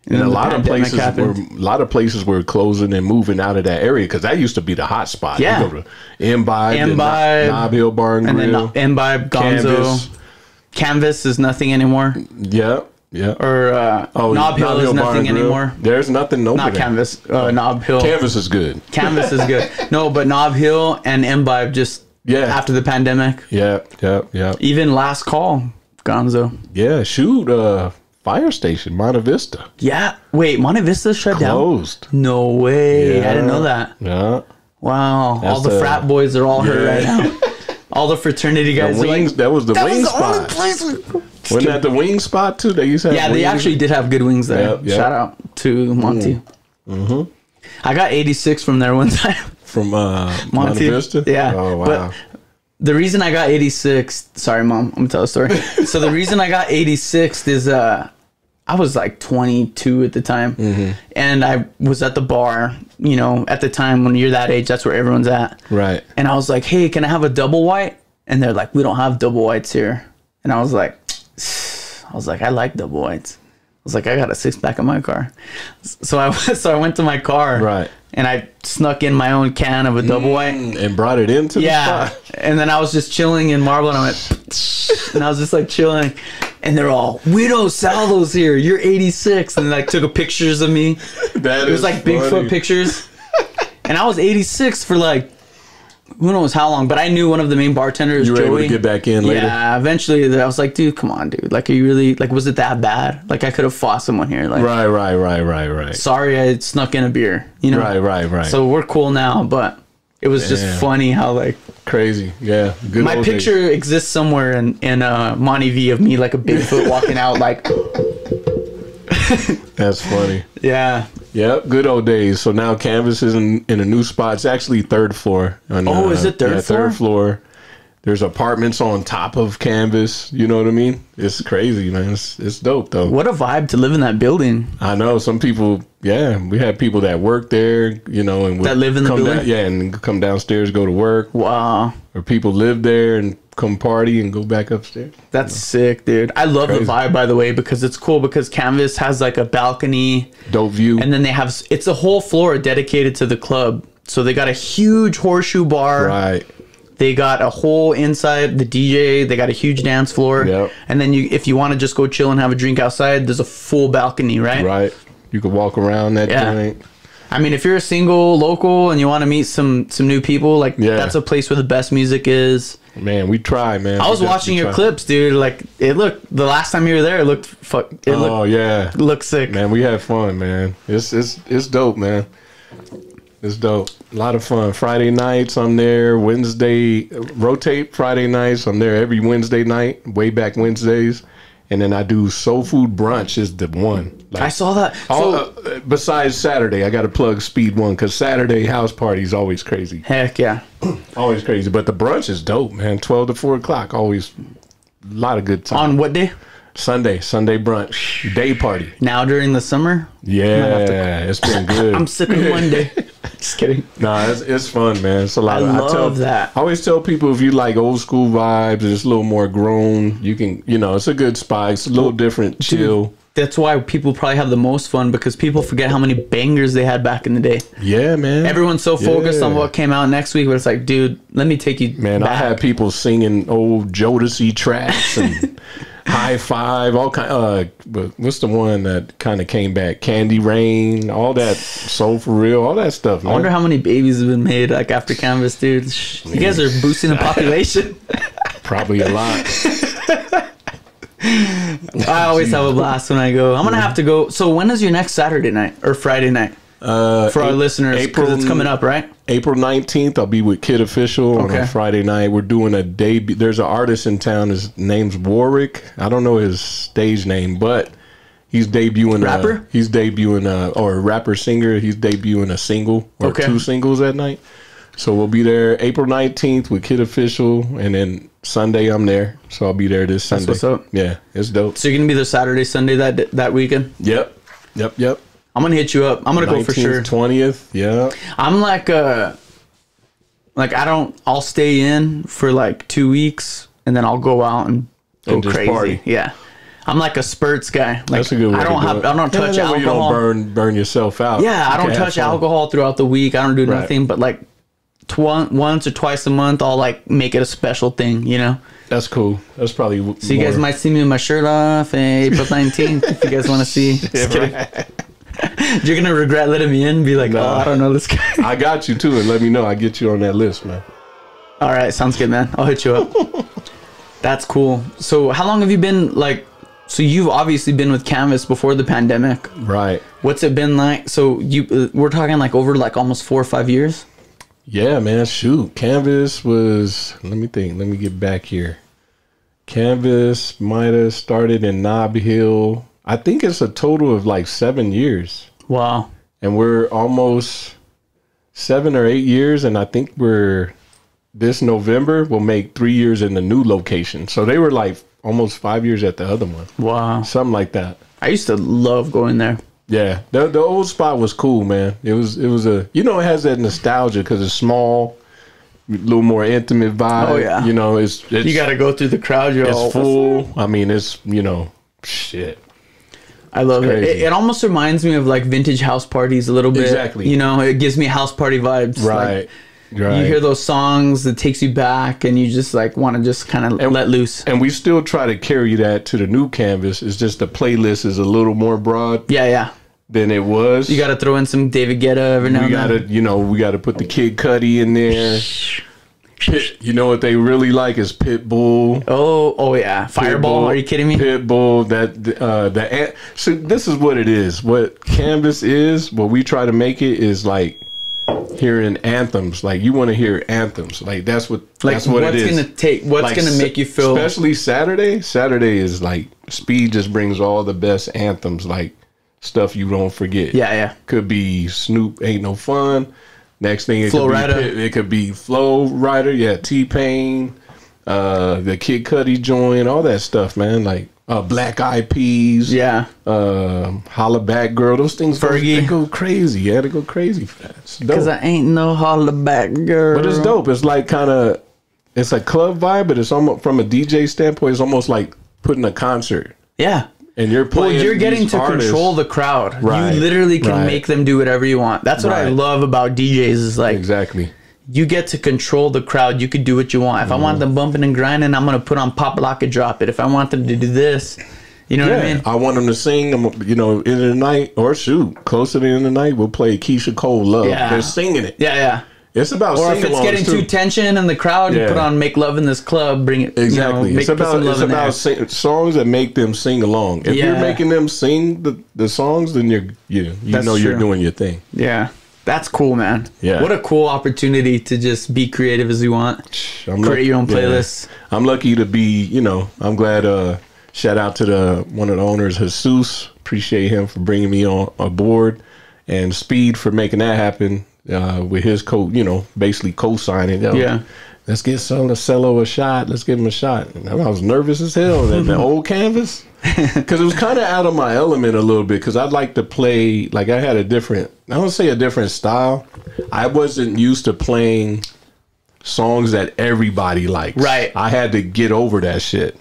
And a lot of places were closing and moving out of that area because that used to be the hot spot. Yeah. You go to Imbibe, Nob Hill Bar and Grill, then Imbibe, Gonzo. Canvas is nothing anymore. Yeah. Or Nob Hill is nothing anymore. There's nothing open. Not Canvas. Nob Hill. Canvas is good. Canvas is good. No, but Nob Hill and Imbibe just after the pandemic. Yeah. Even Last Call, Gonzo. Yeah, shoot. Fire station, Monte Vista. Yeah. Wait, Monte Vista shut Closed. down? No way. Yeah. I didn't know that. Yeah. Wow. All the frat boys are all hurt right now. All the fraternity guys. That was the wing spot. Wasn't that the wing spot too? They used to have they actually did have good wings there. Yep. Shout out to Monty. Mm-hmm. I got 86 from there one time. From Monte Vista? Yeah. Oh, wow. But the reason I got 86, sorry, Mom, I'm going to tell a story. So the reason I got 86 is I was like 22 at the time. Mm-hmm. And I was at the bar, at the time when you're that age, that's where everyone's at. Right. And I was like, hey, can I have a double white? And they're like, we don't have double whites here. And I was like, I like double whites. I was like, I got a 6-pack in my car. So I went to my car. Right. And I snuck in my own can of a double white. And brought it into the spot. And then I was just chilling in Marble and I went, and I was just like chilling. And they're all, we don't sell those here. You're 86. And like took pictures of me. It was like Bigfoot pictures. And I was 86 for like, who knows how long, but I knew one of the main bartenders, you were Joey. Able to get back in later? Yeah, eventually I was like, dude, come on, dude. Like, are you really, like, was it that bad? Like, I could have fought someone here. Like, right. Sorry, I snuck in a beer, Right. So we're cool now, but it was just funny how, like. Crazy, yeah. Good my picture exists somewhere in Monty V of me, like a Bigfoot walking out, like. That's funny. Yeah. Yep, good old days. So now Canvas is in a new spot. It's actually third floor. Is it third floor? Third floor. There's apartments on top of Canvas. You know what I mean? It's crazy, man. It's dope, though. What a vibe to live in that building. I know. Some people, we have people that work there, and that live in the building? And come downstairs, go to work. Wow. Or people live there and come party and go back upstairs. That's sick, dude. I love the vibe, by the way, because it's cool because Canvas has like a balcony. Dope view. And then it's a whole floor dedicated to the club. So they got a huge horseshoe bar. Right. They got a whole inside, the DJ. They got a huge dance floor. Yep. And then if you want to just go chill and have a drink outside, there's a full balcony, right? Right. You could walk around that joint. I mean, if you're a single local and you want to meet some new people, like that's a place where the best music is. Man, we try, man. I was watching your clips, dude. Like the last time you were there, it looked looked sick. Man, we had fun, man. It's dope, man. It's dope. A lot of fun. Friday nights, I'm there. Wednesday, rotate Friday nights. I'm there every Wednesday night, way back Wednesdays. and then I do soul food brunch is the one. Like, I saw that. So, besides Saturday, I got to plug Speed One because Saturday house party is always crazy. heck yeah. Always crazy. But the brunch is dope, man. 12 to 4 o'clock. Always a lot of good time. On what day? Sunday brunch. Day party. Now during the summer? Yeah, it's been good. I'm sipping one day. Just kidding. Nah, it's fun, man. It's a lot. I love that. I always tell people if you like old school vibes, it's a little more grown. You can, it's a good spot. It's a little different, chill. Dude, that's why people probably have the most fun because people forget how many bangers they had back in the day. Yeah, man. Everyone's so focused on what came out next week, but it's like, dude, let me take you Man, back. I had people singing old Jodeci tracks and High Five, all kind. But what's the one that kind of came back? Candy Rain, all that. Soul for Real, all that stuff. Man. I wonder how many babies have been made like after Canvas, dude. You guys are boosting the population. Probably a lot. I always have a blast when I go. I'm gonna have to go. So when is your next Saturday night or Friday night for our listeners? Because it's coming up, right? April 19th, I'll be with Kid Official on a Friday night. We're doing a debut. There's an artist in town. His name's Warwick. I don't know his stage name, but he's debuting. Rapper? He's debuting or a rapper singer. He's debuting a single or 2 singles that night. So we'll be there April 19th with Kid Official, and then Sunday I'm there. So I'll be there this Sunday. That's what's up. Yeah, it's dope. So you're gonna be there Saturday, Sunday that weekend? Yep. I'm gonna hit you up. I'm gonna go for sure. 20th, yeah. I'm I'll stay in for like 2 weeks and then I'll go out and go just crazy. party. Yeah. I'm like a spurts guy. Like, That's a good way I don't touch that way alcohol. you don't burn yourself out. Yeah, I don't touch alcohol throughout the week. I don't do nothing, but like once or twice a month I'll like make it a special thing, That's cool. That's probably So you guys might see me with my shirt off April 19th if you guys want to see. Just kidding. You're gonna regret letting me in and be like, oh, I don't know this guy. I got you too, and let me know. I get you on that list, man. All right, sounds good, man. I'll hit you up. That's cool. So how long have you been so you've obviously been with Canvas before the pandemic. Right. What's it been like? So we're talking like over like almost 4 or 5 years? Yeah, man. Shoot. Canvas was, let me think. Let me get back here. Canvas might have started in Nob Hill. I think it's a total of like 7 years. Wow. And we're almost 7 or 8 years. And I think this November will make 3 years in the new location. So they were like almost 5 years at the other one. Wow. Something like that. I used to love going there. Yeah. The old spot was cool, man. It was it has that nostalgia because it's small, a little more intimate vibe. Oh, yeah. It's You got to go through the crowd. It's full. I mean, it's, shit. I love it. It almost reminds me of like vintage house parties a little bit. Exactly. It gives me house party vibes. Right. Right. You hear those songs, it takes you back, and you just like want to just kind of let loose. And we still try to carry that to the new Canvas. It's just the playlist is a little more broad. Yeah. Than it was. You got to throw in some David Guetta every now and then. We got to put the Kid Cudi in there. You know what they really like is Pitbull. Oh yeah, Fireball. Are you kidding me? Pitbull. So this is what it is. What Canvas is. What we try to make it is like hearing anthems. Like you want to hear anthems. Like that's what it is. What's gonna make you feel? Especially Saturday. Saturday is like Speed just brings all the best anthems. Like stuff you don't forget. Yeah. Could be Snoop, Ain't No Fun. Next thing it could be Flow Rider. Yeah, T-Pain, the Kid Cudi joint, all that stuff, man. Like Black Eyed Peas. Yeah. Holla Back Girl. Those things they go crazy. Yeah, they go crazy fast. Because I ain't no holla back girl. But it's dope. It's like it's a club vibe, but it's almost from a DJ standpoint. It's almost like putting a concert. Yeah. And you're playing. Well, you're getting to control the crowd. Right, you literally can make them do whatever you want. That's what I love about DJs. Is like exactly. You get to control the crowd. You could do what you want. If I want them bumping and grinding, I'm gonna put on Pop Lock and Drop It. If I want them to do this, you know what I mean? I want them to sing. End of the night or close to the end of the night, we'll play Keisha Cole Love. Yeah. They're singing it. Yeah. It's about or if it's getting too tension in the crowd, you put on Make Love in This Club, bring it. Exactly. It's about songs that make them sing along. If you're making them sing the songs, then you're doing your thing. Yeah. That's cool, man. Yeah. What a cool opportunity to just be creative as you want. Create your own playlists. I'm lucky to be, I'm glad Shout out to one of the owners, Jesus. Appreciate him for bringing me on aboard, and Speed for making that happen with his basically co-signing. Yeah. Let's get Cello a shot. Let's give him a shot. And I was nervous as hell. That old canvas. Because it was kind of out of my element a little bit. Because I'd like to play, like I had I don't say a different style. I wasn't used to playing songs that everybody likes. Right. I had to get over that shit.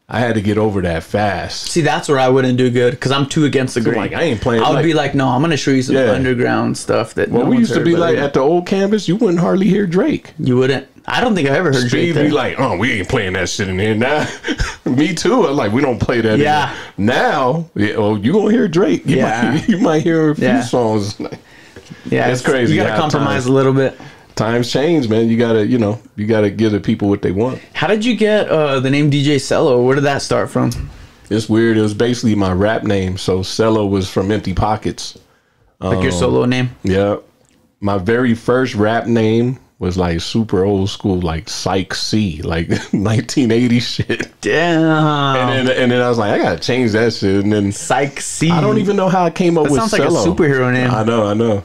I had to get over that fast. See, that's where I wouldn't do good because I'm too against the grain. Like, I ain't playing. I would be like, no, I'm going to show you some underground stuff that. Well, we used to be like at the old canvas, you wouldn't hardly hear Drake. You wouldn't. I don't think I ever heard Drake. Be like, oh, we ain't playing that shit in here now. Me too. I'm like, we don't play that. Yeah. Now, you gonna hear Drake. You might hear a few songs. Yeah, it's crazy. You gotta compromise a little bit. Times change, man. You gotta give the people what they want. How did you get the name DJ Cello? Where did that start from? It's weird. It was basically my rap name. So Cello was from Empty Pockets. Like your solo name? Yeah. My very first rap name was like super old school, like Psych C, like 1980 shit. Damn. And then I was like, I gotta change that shit. And then Psych C. I don't even know how I came up with Cello. Sounds like a superhero name. I know.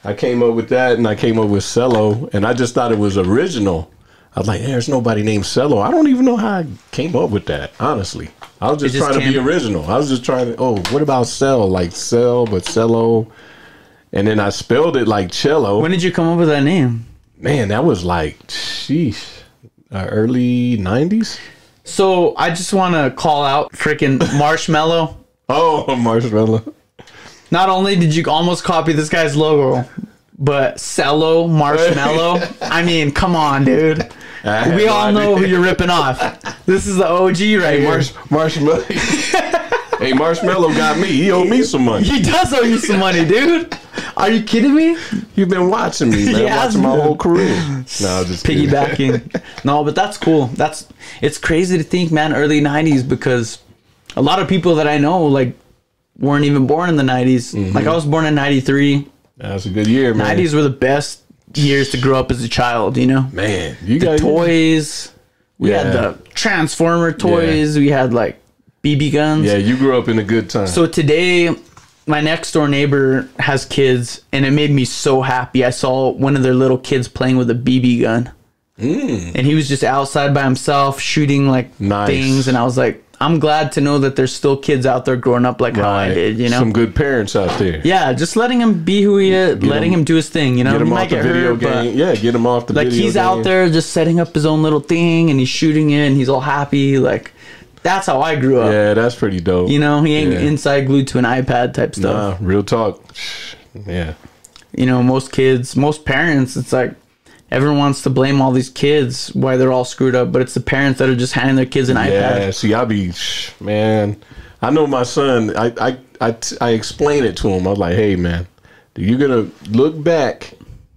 I came up with that, and I came up with Cello, and I just thought it was original. I was like, there's nobody named Cello. I don't even know how I came up with that, honestly. I was just trying to be original. I was just trying to, what about Cell? Like Cell, but Cello. And then I spelled it like cello. When did you come up with that name? Man, that was like, early 90s. So I just want to call out freaking Marshmallow. Oh, Marshmallow. Not only did you almost copy this guy's logo, but Cello, Marshmallow. I mean, come on, dude. We all know who you're ripping off. This is the OG right here. Marshmallow. Hey, Marshmallow got me. He owed me some money. He does owe you some money, dude. Are you kidding me? You've been watching me, man. Watching my whole career. No, just piggybacking. No, but that's cool. It's crazy to think, man, early 90s, because a lot of people that I know, like, weren't even born in the 90s. Mm-hmm. Like, I was born in 93. That's a good year, man. 90s were the best years to grow up as a child, you know? Man. You got toys. We had the Transformer toys. We had, like, BB guns. Yeah, you grew up in a good time. So today, my next door neighbor has kids, and it made me so happy. I saw one of their little kids playing with a BB gun. And he was just outside by himself shooting, like, things. And I was like, I'm glad to know that there's still kids out there growing up like how I did, you know? Some good parents out there. Yeah, just letting him be who he is, letting him do his thing, you know? Get him off the video game. Yeah, get him off the video game. Like, he's out there just setting up his own little thing, and he's shooting it, and he's all happy. Like, that's how I grew up. Yeah, that's pretty dope. You know, he ain't inside glued to an iPad type stuff. Nah, real talk. Yeah. You know, most parents, it's like, everyone wants to blame all these kids why they're all screwed up, but it's the parents that are just handing their kids an iPad. Yeah, see, man, I know my son, I explain it to him. I was like, hey, man, you're going to look back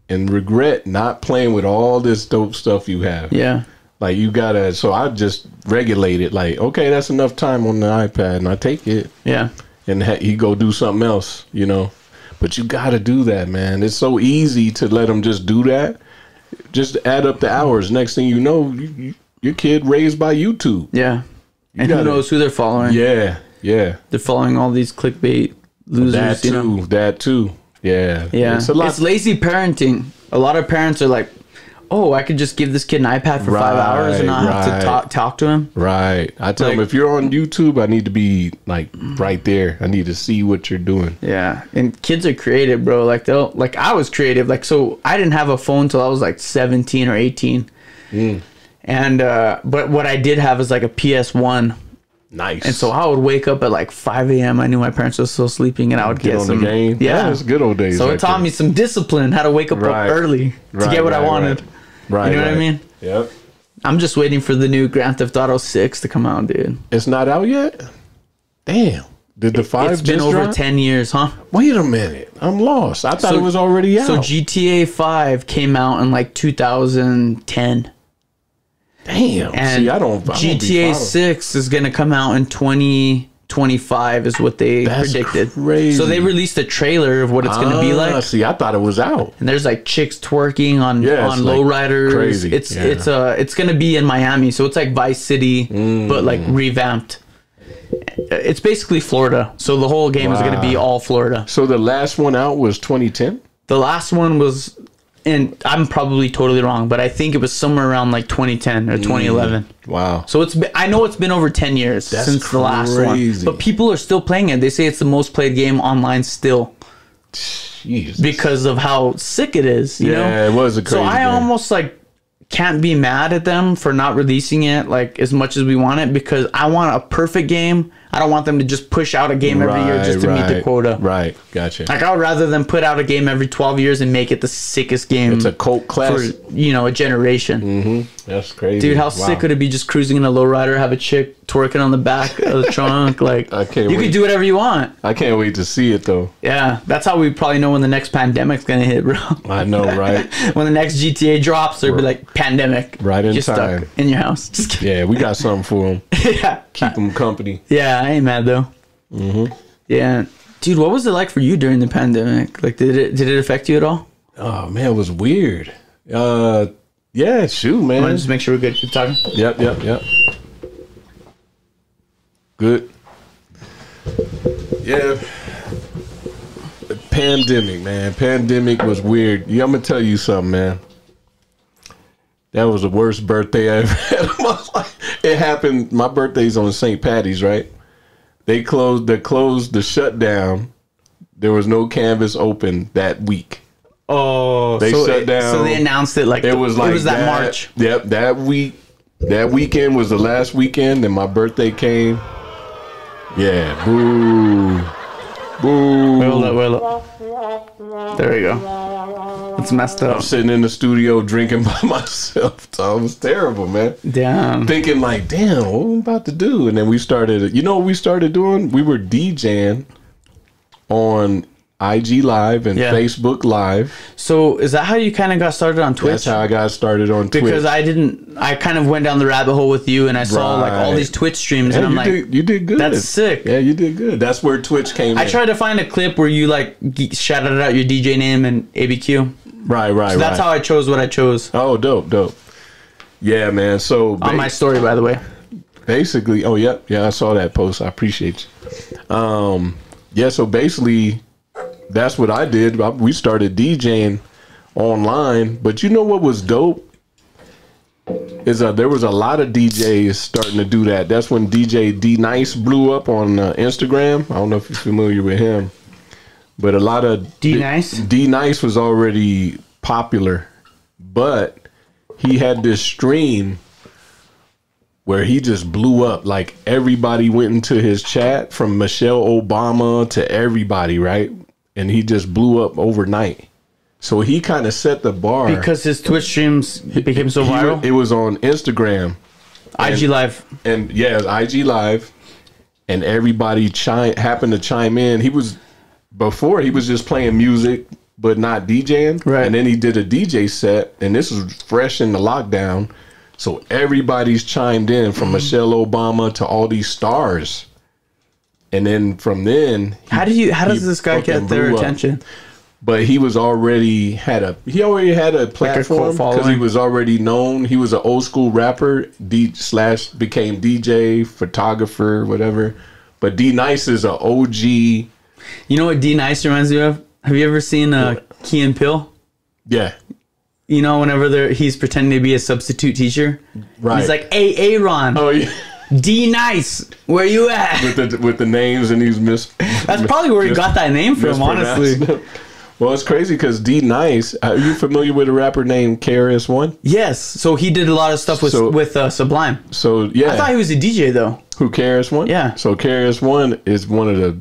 and regret not playing with all this dope stuff you have. Yeah. Like, you got to, so I just regulate it. Like, okay, that's enough time on the iPad, and I take it. Yeah. And he go do something else, you know. But you got to do that, man. It's so easy to let him just do that. Just add up the hours. Next thing you know, your kid raised by YouTube. Yeah. And who knows who they're following. Yeah. They're following all these clickbait losers. That too. Yeah. It's lazy parenting. A lot of parents are like, oh, I could just give this kid an iPad for 5 hours and not have to talk to him. Right. I tell him, if you're on YouTube, I need to be like right there. I need to see what you're doing. Yeah. And kids are creative, bro. Like I was creative. Like, so I didn't have a phone till I was like 17 or 18. And but what I did have is like a PS1. Nice. And so I would wake up at like 5 a.m. I knew my parents were still sleeping, and I would get on some the game. Yeah, it's good old days. So it taught me some discipline, how to wake up early to get what I wanted. Right. You know what I mean? Yep. I'm just waiting for the new Grand Theft Auto 6 to come out, dude. It's not out yet? Damn. Did the 5 It's been over 10 years, huh? Wait a minute. I'm lost. I thought it was already out. So GTA 5 came out in like 2010. Damn. And see, I don't GTA 6 is going to come out in 2025 is what they predicted. Crazy. So they released a trailer of what it's going to be like. See, I thought it was out. And there's like chicks twerking on lowriders. Crazy. It's going to be in Miami, so it's like Vice City, but like revamped. It's basically Florida, so the whole game is going to be all Florida. So the last one out was 2010. The last one was, and I'm probably totally wrong, but I think it was somewhere around like 2010 or 2011. Wow. So I know it's been over 10 years since the last one, but people are still playing it. They say it's the most played game online still. Jesus. Because of how sick it is. You know? It was a crazy So I game. almost like can't be mad at them for not releasing it like as much as we want it, because I want a perfect game. I don't want them to just push out a game every year just to meet the quota. Right, gotcha. Like, I would rather than put out a game every 12 years and make it the sickest game. It's a cult classic. For, a generation. That's crazy. Dude, how sick would it be just cruising in a lowrider, have a chick twerking on the back of the trunk? Like, you could do whatever you want. I can't wait to see it, though. Yeah, that's how we probably know when the next pandemic's going to hit, bro. I know, right? When the next GTA drops, they'll be like, pandemic. Right in You're time. Stuck in your house. Just kidding. Yeah, we got something for them. Yeah. Keep them company. Yeah, I ain't mad, though. Yeah. Dude, what was it like for you during the pandemic? Like, did it affect you at all? Oh, man, it was weird. Yeah, shoot, man. I want to just make sure we're good. Keep talking. Yep. Good. Yeah. Pandemic, man. Pandemic was weird. Yeah, I'm going to tell you something, man. That was the worst birthday I ever had in my life. It happened. My birthday's on St. Patty's, right? They closed the shutdown. There was no canvas open that week. Oh, they shut down. So they announced it like it was that March. Yep, that weekend was the last weekend, and my birthday came. Yeah, boo. Wait up. There we go. It's messed up. I'm sitting in the studio drinking by myself. So it was terrible, man. Damn. Thinking like, damn, what am I about to do? And then we started, you know what we started doing? We were DJing on IG Live and Facebook Live. So is that how you kind of got started on Twitch? That's how I got started on Twitch. Because I kind of went down the rabbit hole with you, and I saw like all these Twitch streams, and I'm like, you did good. That's sick. Yeah, you did good. That's where Twitch came in. I tried to find a clip where you like shouted out your DJ name and ABQ. Right. So that's how I chose what I chose. Oh, dope. Yeah, man. So on my story, by the way. Basically, yeah, I saw that post. I appreciate you. Yeah, so basically, that's what I did. We started DJing online, but you know what was dope is there was a lot of DJs starting to do that. That's when DJ D Nice blew up on Instagram. I don't know if you're familiar with him, but a lot of D Nice was already popular, but he had this stream where he just blew up. Like, everybody went into his chat, from Michelle Obama to everybody, right? And he just blew up overnight. So he kind of set the bar. Because his Twitch streams became so viral? It was on Instagram. IG Live. And yeah, it was IG Live. And everybody happened to chime in. Before he was just playing music, but not DJing. Right. And then he did a DJ set. And this was fresh in the lockdown. So everybody's chimed in, from Michelle Obama to all these stars. And then from then, how does this guy get their attention? But he already had a platform, because he was already known. He was an old school rapper, became DJ, photographer, whatever. But D Nice is an OG. You know what D Nice reminds me of? Have you ever seen Key and Peele? Yeah. You know, whenever he's pretending to be a substitute teacher, right? He's like, "Hey, Aaron." Oh yeah. D Nice, where you at? With the names, and he's That's probably where he got that name from, honestly. Well, it's crazy because D Nice. Are you familiar with a rapper named KRS-One? Yes. So he did a lot of stuff with Sublime. So yeah, I thought he was a DJ though. Who, KRS-One? Yeah. So KRS-One is one of the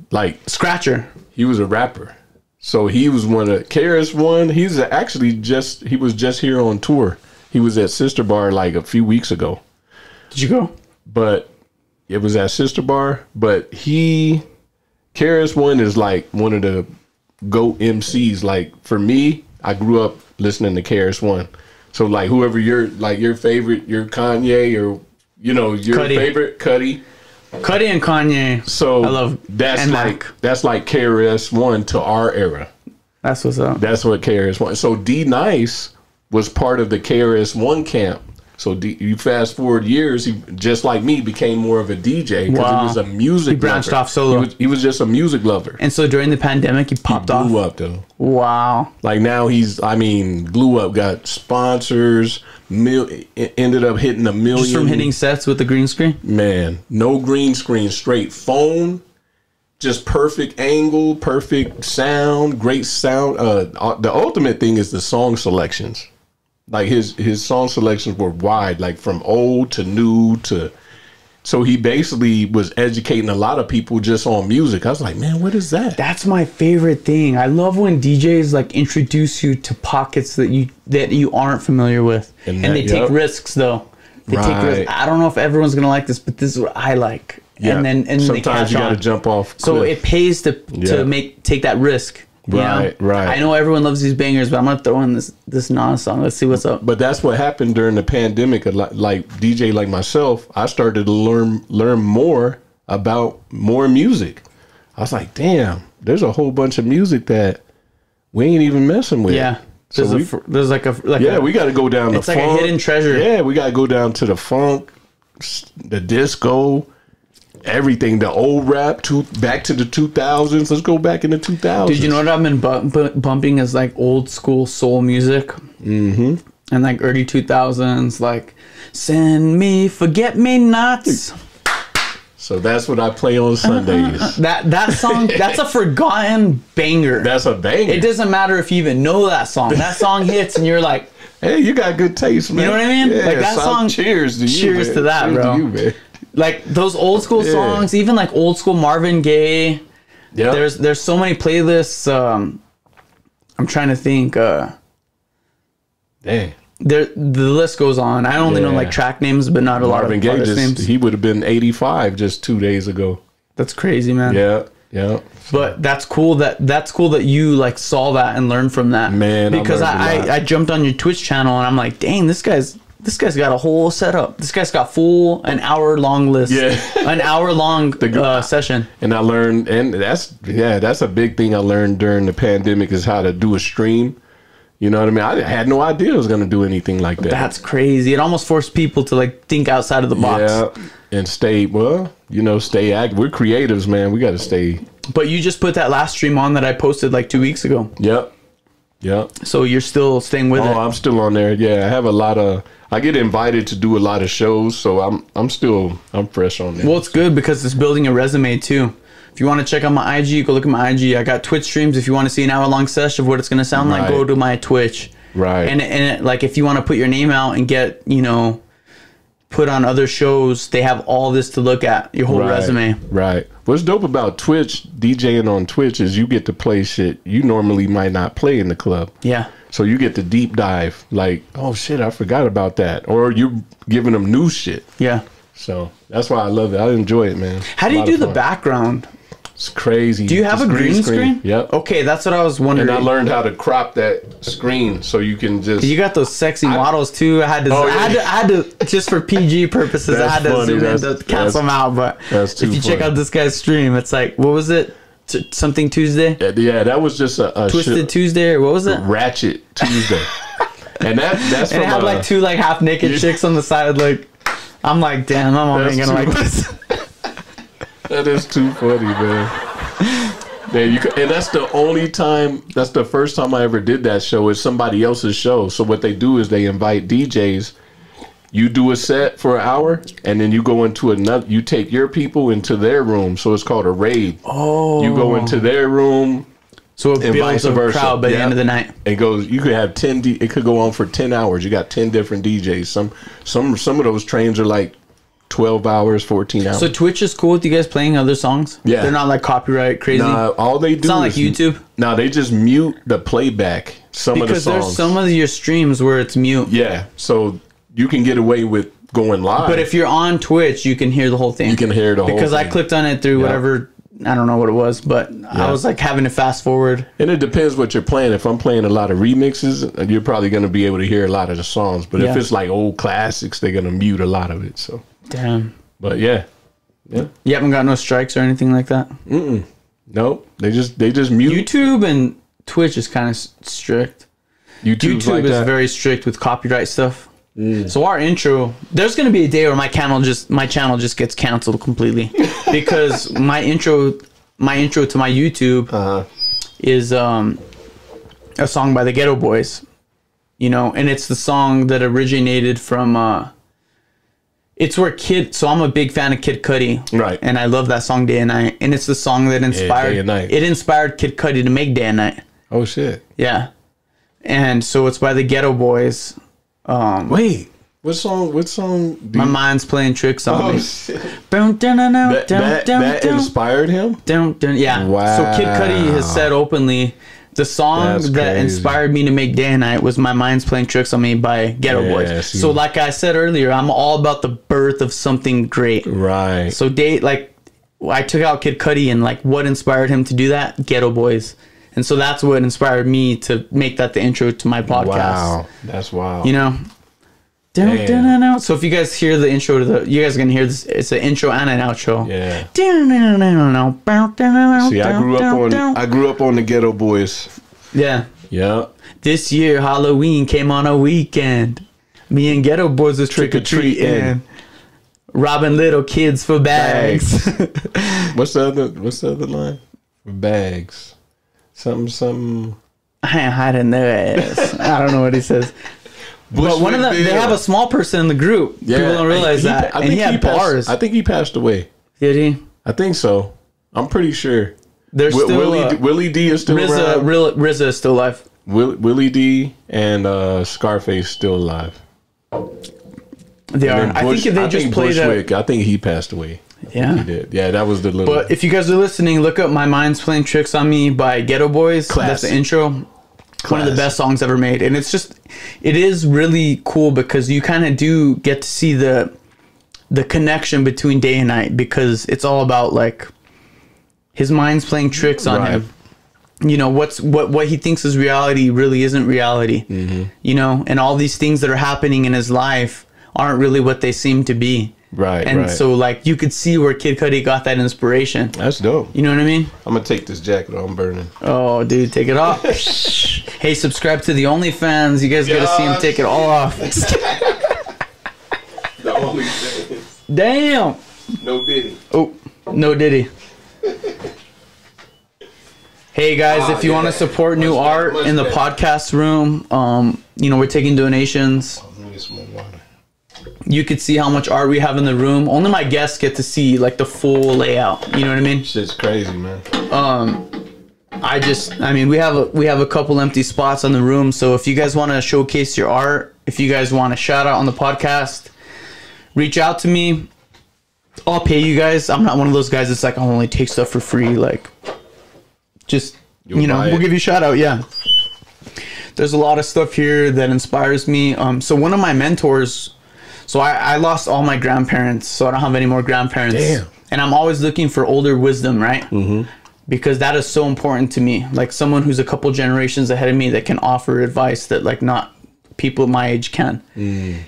Scratcher. He was a rapper. So he was one of KRS-One. He was just here on tour. He was at Sister Bar like a few weeks ago. Did you go? But it was at Sister Bar. But KRS-One is like one of the GOAT MCs. Like, for me, I grew up listening to KRS-One. So like, whoever your favorite, your Kanye, or your favorite, Cudi and Kanye. So I love that's like KRS-One to our era. That's what's up. That's what KRS-One. So D Nice was part of the KRS-One camp. So you fast forward years, he just like me became more of a DJ because he was a music. He branched lover. off solo. He was just a music lover. And so during the pandemic, he popped off. Blew up though. Wow. Like now blew up. Got sponsors. Ended up hitting $1 million. Just from hitting sets with the green screen. Man, no green screen, straight phone. Just perfect angle, perfect sound, great sound. The ultimate thing is the song selections. Like his song selections were wide, like from old to new to. So he basically was educating a lot of people just on music. I was like, man, what is that? That's my favorite thing. I love when DJs like introduce you to pockets that you aren't familiar with, and they take risks though. They take risks. I don't know if everyone's gonna like this, but this is what I like. Yeah. And sometimes you got to jump off. So it pays to take that risk. Right. I know everyone loves these bangers, but I'm gonna throw in this Nas song. Let's see what's up. But that's what happened during the pandemic. Like DJ like myself, I started to learn more about more music. I was like, damn, there's a whole bunch of music that we ain't even messing with. Yeah. There's like we got to go down the funk. It's like a hidden treasure. Yeah, we got to go down to the funk, the disco. Everything, the old rap, back to the 2000s. Let's go back in the 2000s. Did you know what I've been bumping is like old school soul music? Mm-hmm. And like early 2000s, like Send Me Forget Me Nots. So that's what I play on Sundays. That song, that's a forgotten banger. That's a banger. It doesn't matter if you even know that song. That song hits and you're like, hey, you got good taste, man. You know what I mean? Yeah, like that song. Cheers to you. Cheers to that, bro. To you, man. Like those old school songs, even like old school Marvin Gaye. Yeah. There's so many playlists. I'm trying to think. Dang. The list goes on. I only know like track names, but not a lot of artist names. He would have been 85 just 2 days ago. That's crazy, man. Yeah. But that's cool that you like saw that and learned from that. Man, because I jumped on your Twitch channel and I'm like, dang, this guy's got a whole setup. This guy's got an hour-long list. Yeah. An hour-long session. And I learned, and that's a big thing I learned during the pandemic is how to do a stream. You know what I mean? I had no idea I was going to do anything like that. That's crazy. It almost forced people to like think outside of the box. Yeah, and stay active. We're creatives, man. We got to stay. But you just put that last stream on that I posted like 2 weeks ago. Yep. So you're still staying with it? Oh, I'm still on there. Yeah, I have I get invited to do a lot of shows, so I'm fresh on there. Well, it's good because it's building a resume too. If you want to check out my IG, go look at my IG. I got Twitch streams. If you want to see an hour-long session of what it's going to sound like, go to my Twitch. Right. And like if you want to put your name out and get, put on other shows, they have all this to look at, your whole resume. Right. What's dope about Twitch, DJing on Twitch, is you get to play shit you normally might not play in the club. Yeah. So you get to deep dive, like, oh shit, I forgot about that. Or you're giving them new shit. Yeah. So that's why I love it. I enjoy it, man. How do you do the background? It's crazy. Do you have a green screen? Yep. Okay, that's what I was wondering. And I learned how to crop that screen so you can just. You got those sexy models too. I had to just for PG purposes. I had to zoom in to cancel them out. But if you check out this guy's stream, it's like, what was it? Something Tuesday? Yeah, that was just a Twisted Tuesday, or what was it? Ratchet Tuesday. And that's and it had like two like half naked chicks on the side. Like, I'm like, damn, I'm not gonna like this. That is too funny, man. And that's the only time, that's the first time I ever did that show. It's somebody else's show. So what they do is they invite DJs. You do a set for an hour, and then you go into another, you take your people into their room. So it's called a raid. Oh. You go into their room. So it builds a crowd by the end of the night. It goes, you could have 10, it could go on for 10 hours. You got 10 different DJs. Some of those trains are like 12 hours, 14 hours. So Twitch is cool with you guys playing other songs? Yeah. They're not like copyright crazy? Nah, all they do it's not like YouTube? No, they just mute the playback, some of the songs. Because there's some of your streams where it's mute. Yeah, so you can get away with going live. But if you're on Twitch, you can hear the whole thing. You can hear the whole thing. Because I clicked on it through whatever, I don't know what it was, but I was like having to fast forward. And it depends what you're playing. If I'm playing a lot of remixes, you're probably going to be able to hear a lot of the songs. But if it's like old classics, they're going to mute a lot of it. So damn. But yeah. You haven't got no strikes or anything like that? Nope. They just mute. YouTube and Twitch is kind of strict. YouTube like is very strict with copyright stuff. So our intro, there's gonna be a day where my channel just gets canceled completely because my intro to my YouTube is a song by the Ghetto Boys, you know, and it's the song that originated from it's where so I'm a big fan of Kid Cudi, right? And I love that song Day and Night, and it's the song that inspired it inspired Kid Cudi to make Day and Night. Oh shit! Yeah, and so it's by the Ghetto Boys. Wait, what song? My mind's playing tricks on me. Shit. That inspired him? Yeah. Wow. So Kid Cudi has said openly, the song that inspired me to make Day and Night was My Mind's Playing Tricks on Me by Ghetto Boys. So like I said earlier, I'm all about the birth of something great. Right. So I took out Kid Cudi and like what inspired him to do that? Ghetto Boys. And so that's what inspired me to make that the intro to my podcast. Wow, that's wild. You know? So if you guys hear the intro you guys are gonna hear this. It's an intro and an outro. Yeah. See, I grew up on the Ghetto Boys. Yeah. Yeah. This year Halloween came on a weekend. Me and Ghetto Boys was trick or treating, robbing little kids for bags. What's the other line? For bags. Something. I ain't hiding their ass. I don't know what he says. But one of them, they have a small person in the group. Yeah, people don't realize that. And he had bars. I think he passed away. Did he? I think so. I'm pretty sure. There's still Willie D is still around. RZA is still alive. Willie D and Scarface still alive. They are. I think they just played Bushwick. I think he passed away. Yeah, he did. Yeah, that was the little. But if you guys are listening, look up "My Mind's Playing Tricks on Me" by Ghetto Boys. Classic. That's the intro. Classic. One of the best songs ever made, and it is really cool because you kind of do get to see the connection between Day and Night because it's all about like his mind's playing tricks on him. You know what he thinks is reality really isn't reality. You know, and all these things that are happening in his life aren't really what they seem to be. Right. And so like you could see where Kid Cudi got that inspiration. That's dope. You know what I mean? I'm gonna take this jacket off. I'm burning. Oh, dude, take it off. Hey, subscribe to the OnlyFans. You guys gotta see him take it all off. The OnlyFans. Damn. No Diddy. Oh, no Diddy. Hey guys, if you want to support new art in the podcast room, you know, we're taking donations. Let me get some more water. You could see how much art we have in the room. Only my guests get to see like the full layout. You know what I mean? Shit's crazy, man. I mean, we have a couple empty spots on the room. So if you guys want to showcase your art, if you guys want a shout out on the podcast, reach out to me. I'll pay you guys. I'm not one of those guys that's like, I'll only take stuff for free. Like, just, you know, we'll give you a shout out. Yeah. There's a lot of stuff here that inspires me. So one of my mentors, so I lost all my grandparents, so I don't have any more grandparents. Damn. And I'm always looking for older wisdom, right? Because that is so important to me. Like someone who's a couple generations ahead of me that can offer advice that like not people my age can.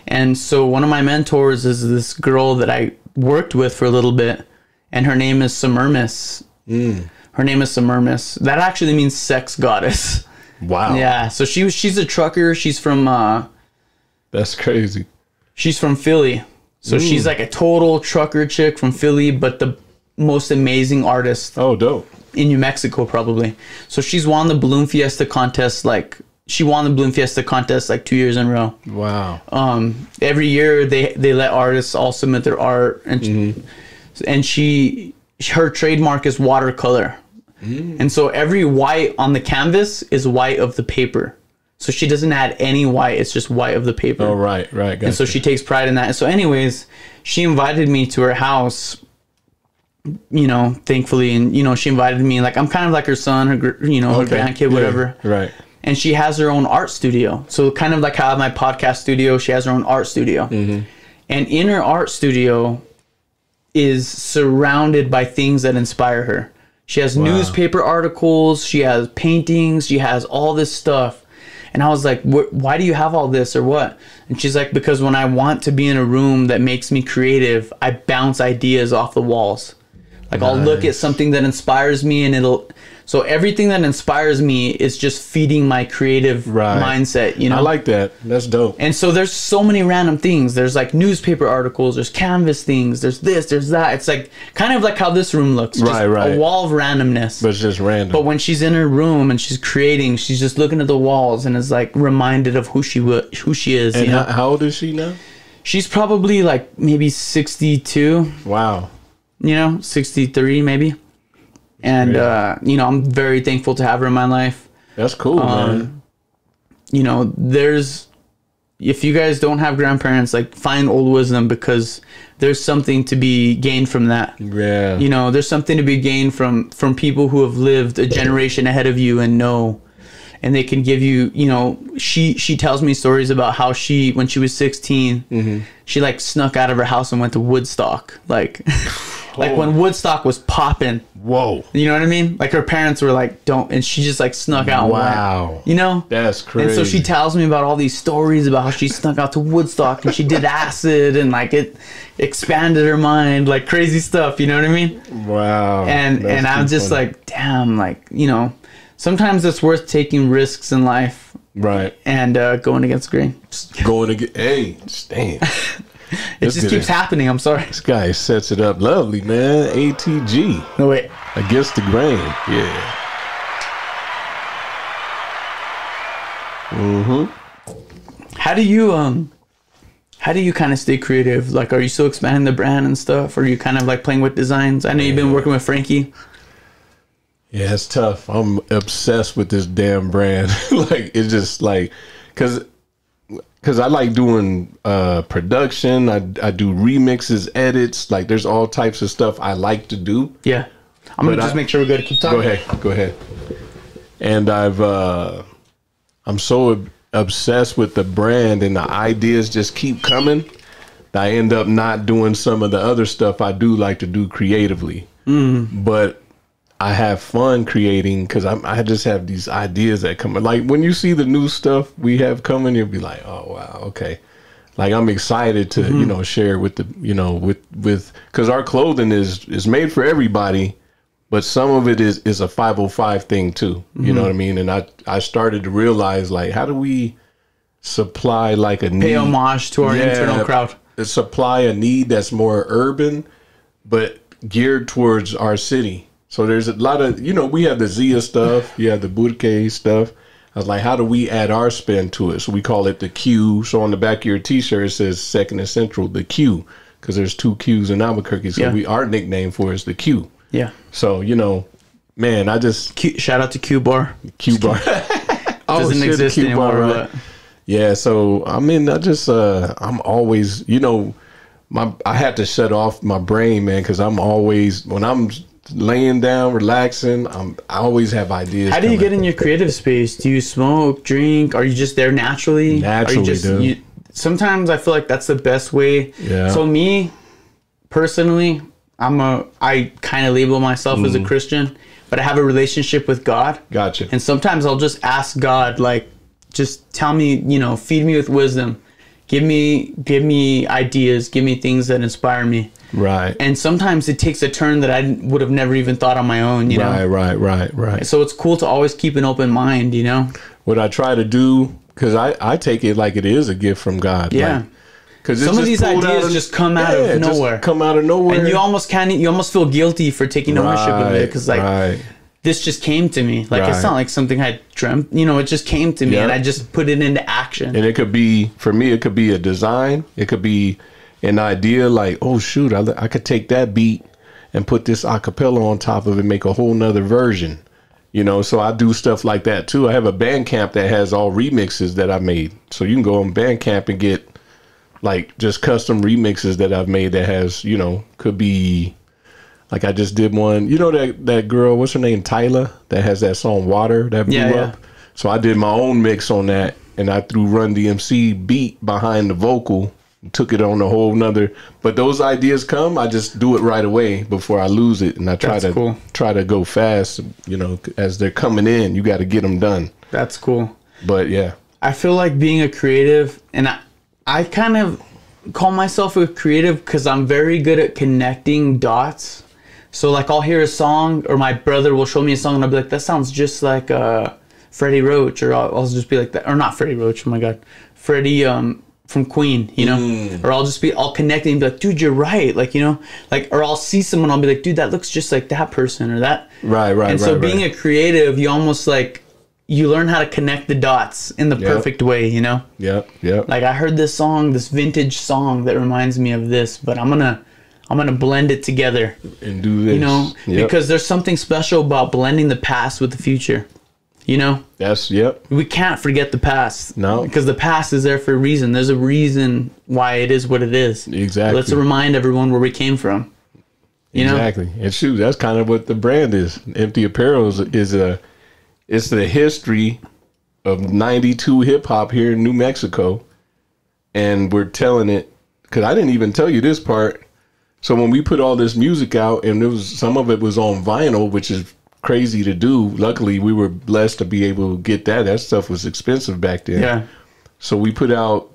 And so one of my mentors is this girl that I worked with for a little bit, and her name is Semiramis. Her name is Semiramis. That actually means sex goddess. Wow. Yeah. So she's a trucker. She's from that's crazy. She's from Philly. So she's like a total trucker chick from Philly, but the most amazing artist. Oh, dope. In New Mexico, probably. So she's won the Balloon Fiesta contest, she won the Balloon Fiesta contest like 2 years in a row. Wow. Every year they let artists all submit their art, and her trademark is watercolor. And so every white on the canvas is white of the paper. So she doesn't add any white. It's just white of the paper. Oh, right. Gotcha. And so she takes pride in that. So anyways, she invited me to her house, you know, thankfully. And, you know, she invited me. Like, I'm kind of like her son, her grandkid, whatever. Right. And she has her own art studio. So kind of like how I have my podcast studio, she has her own art studio. And in her art studio is surrounded by things that inspire her. She has newspaper articles. She has paintings. She has all this stuff. And I was like, why do you have all this or what? And she's like, because when I want to be in a room that makes me creative, I bounce ideas off the walls. Like I'll look at something that inspires me and So everything that inspires me is just feeding my creative mindset, you know? I like that. That's dope. And so there's so many random things. There's like newspaper articles, there's canvas things, there's this, there's that. It's like kind of like how this room looks. Just a wall of randomness. But it's just random. But when she's in her room and she's creating, she's just looking at the walls and is like reminded of who she is. And you know? how old is she now? She's probably like maybe 62. Wow. You know, 63 maybe. And, you know, I'm very thankful to have her in my life. That's cool, man. You know, if you guys don't have grandparents, like, find old wisdom, because there's something to be gained from that. Yeah. You know, there's something to be gained from people who have lived a generation ahead of you and know. And they can give you, you know, she tells me stories about how when she was 16, she, like, snuck out of her house and went to Woodstock. Like... Like when Woodstock was popping. Whoa. You know what I mean? Like her parents were like, don't. And she just like snuck out. Wow. Went, you know? That's crazy. And so she tells me about all these stories about how she snuck out to Woodstock and she did acid and like it expanded her mind. Like crazy stuff. You know what I mean? Wow. And I'm just like, damn, like, you know, sometimes it's worth taking risks in life. Right. And going against the grain. Hey, damn. It just keeps happening. I'm sorry. This guy sets it up lovely, man. ATG. No, wait. Against the grain. Yeah. How do you kind of stay creative? Like, are you still expanding the brand and stuff? Or are you kind of like playing with designs? I know you've been working with Frankie. Yeah, it's tough. I'm obsessed with this damn brand. Like, it's just like, because I like doing production. I do remixes, edits. Like, there's all types of stuff I like to do. Yeah. I'm going to just make sure we're good to keep talking. Go ahead. And I'm so obsessed with the brand and the ideas just keep coming. I end up not doing some of the other stuff I do like to do creatively. But I have fun creating because I just have these ideas that come. Like when you see the new stuff we have coming, you'll be like, oh wow, okay. Like I'm excited to you know share with the with because our clothing is made for everybody, but some of it is a 505 thing too. You know what I mean? And I started to realize, like, how do we supply like a need? Pay homage to our internal crowd. Supply a need that's more urban, but geared towards our city. So there's a lot of, we have the Zia stuff, you have the Burke stuff. I was like, how do we add our spin to it? So we call it the Q. So on the back of your T-shirt, it says Second and Central, the Q, because there's 2 Qs in Albuquerque. So our nickname for it is the Q. Yeah. So, man, I just... shout out to Q Bar. Q Bar. Doesn't exist Q anymore. Bar, right? Yeah, so, I mean, I'm always, I had to shut off my brain, man, because I'm always, when I'm laying down, relaxing, I always have ideas. How do you get in your creative space? Do you smoke, drink? Are you just there naturally? Naturally, sometimes I feel like that's the best way. Yeah. So me, personally, I kind of label myself as a Christian, but I have a relationship with God. Gotcha. And sometimes I'll just ask God, like, just tell me, feed me with wisdom. Give me ideas. Give me things that inspire me. Right. And sometimes it takes a turn that I would have never even thought on my own, Right. So it's cool to always keep an open mind, What I try to do, because I take it like it is a gift from God. Yeah. Because some of these ideas just come out of nowhere. Just come out of nowhere. And you almost feel guilty for taking ownership of it. Because this just came to me. Like, it's not like something I dreamt. It just came to me and I just put it into action. And it could be, for me, it could be a design. It could be an idea like, oh, shoot, I could take that beat and put this acapella on top of it, make a whole nother version. So I do stuff like that, too. I have a Bandcamp that has all remixes that I made. So you can go on Bandcamp and get, like, just custom remixes that I've made that has, could be... Like I just did one, that girl, what's her name, Tyla, that has that song Water that blew up. So I did my own mix on that, and I threw Run DMC beat behind the vocal, took it on a whole nother. But those ideas come, I just do it right away before I lose it, and I try to go fast. As they're coming in, you got to get them done. That's cool. But yeah, I feel like being a creative, and I kind of call myself a creative because I'm very good at connecting dots. So like I'll hear a song, or my brother will show me a song, and I'll be like, that sounds just like Freddie Roach, or I'll just be like that, or not Freddie Roach. Oh my God, Freddie from Queen, you know, or I'll connect and be like, dude, you're right, like, you know, like, or I'll see someone, I'll be like, dude, that looks just like that person or that. Right. And so being a creative, you almost like, you learn how to connect the dots in the perfect way, you know? Yep. Like I heard this song, this vintage song that reminds me of this, but I'm gonna blend it together and do this, you know, because there's something special about blending the past with the future. You know? We can't forget the past. No. Because the past is there for a reason. There's a reason why it is what it is. Exactly. Let's remind everyone where we came from. You know? And shoot, that's kind of what the brand is. Empty Apparel is it's the history of 92 hip hop here in New Mexico. And we're telling it, because I didn't even tell you this part. So when we put all this music out, and some of it was on vinyl, which is crazy to do. Luckily, we were blessed to be able to get that. That stuff was expensive back then. Yeah. So we put out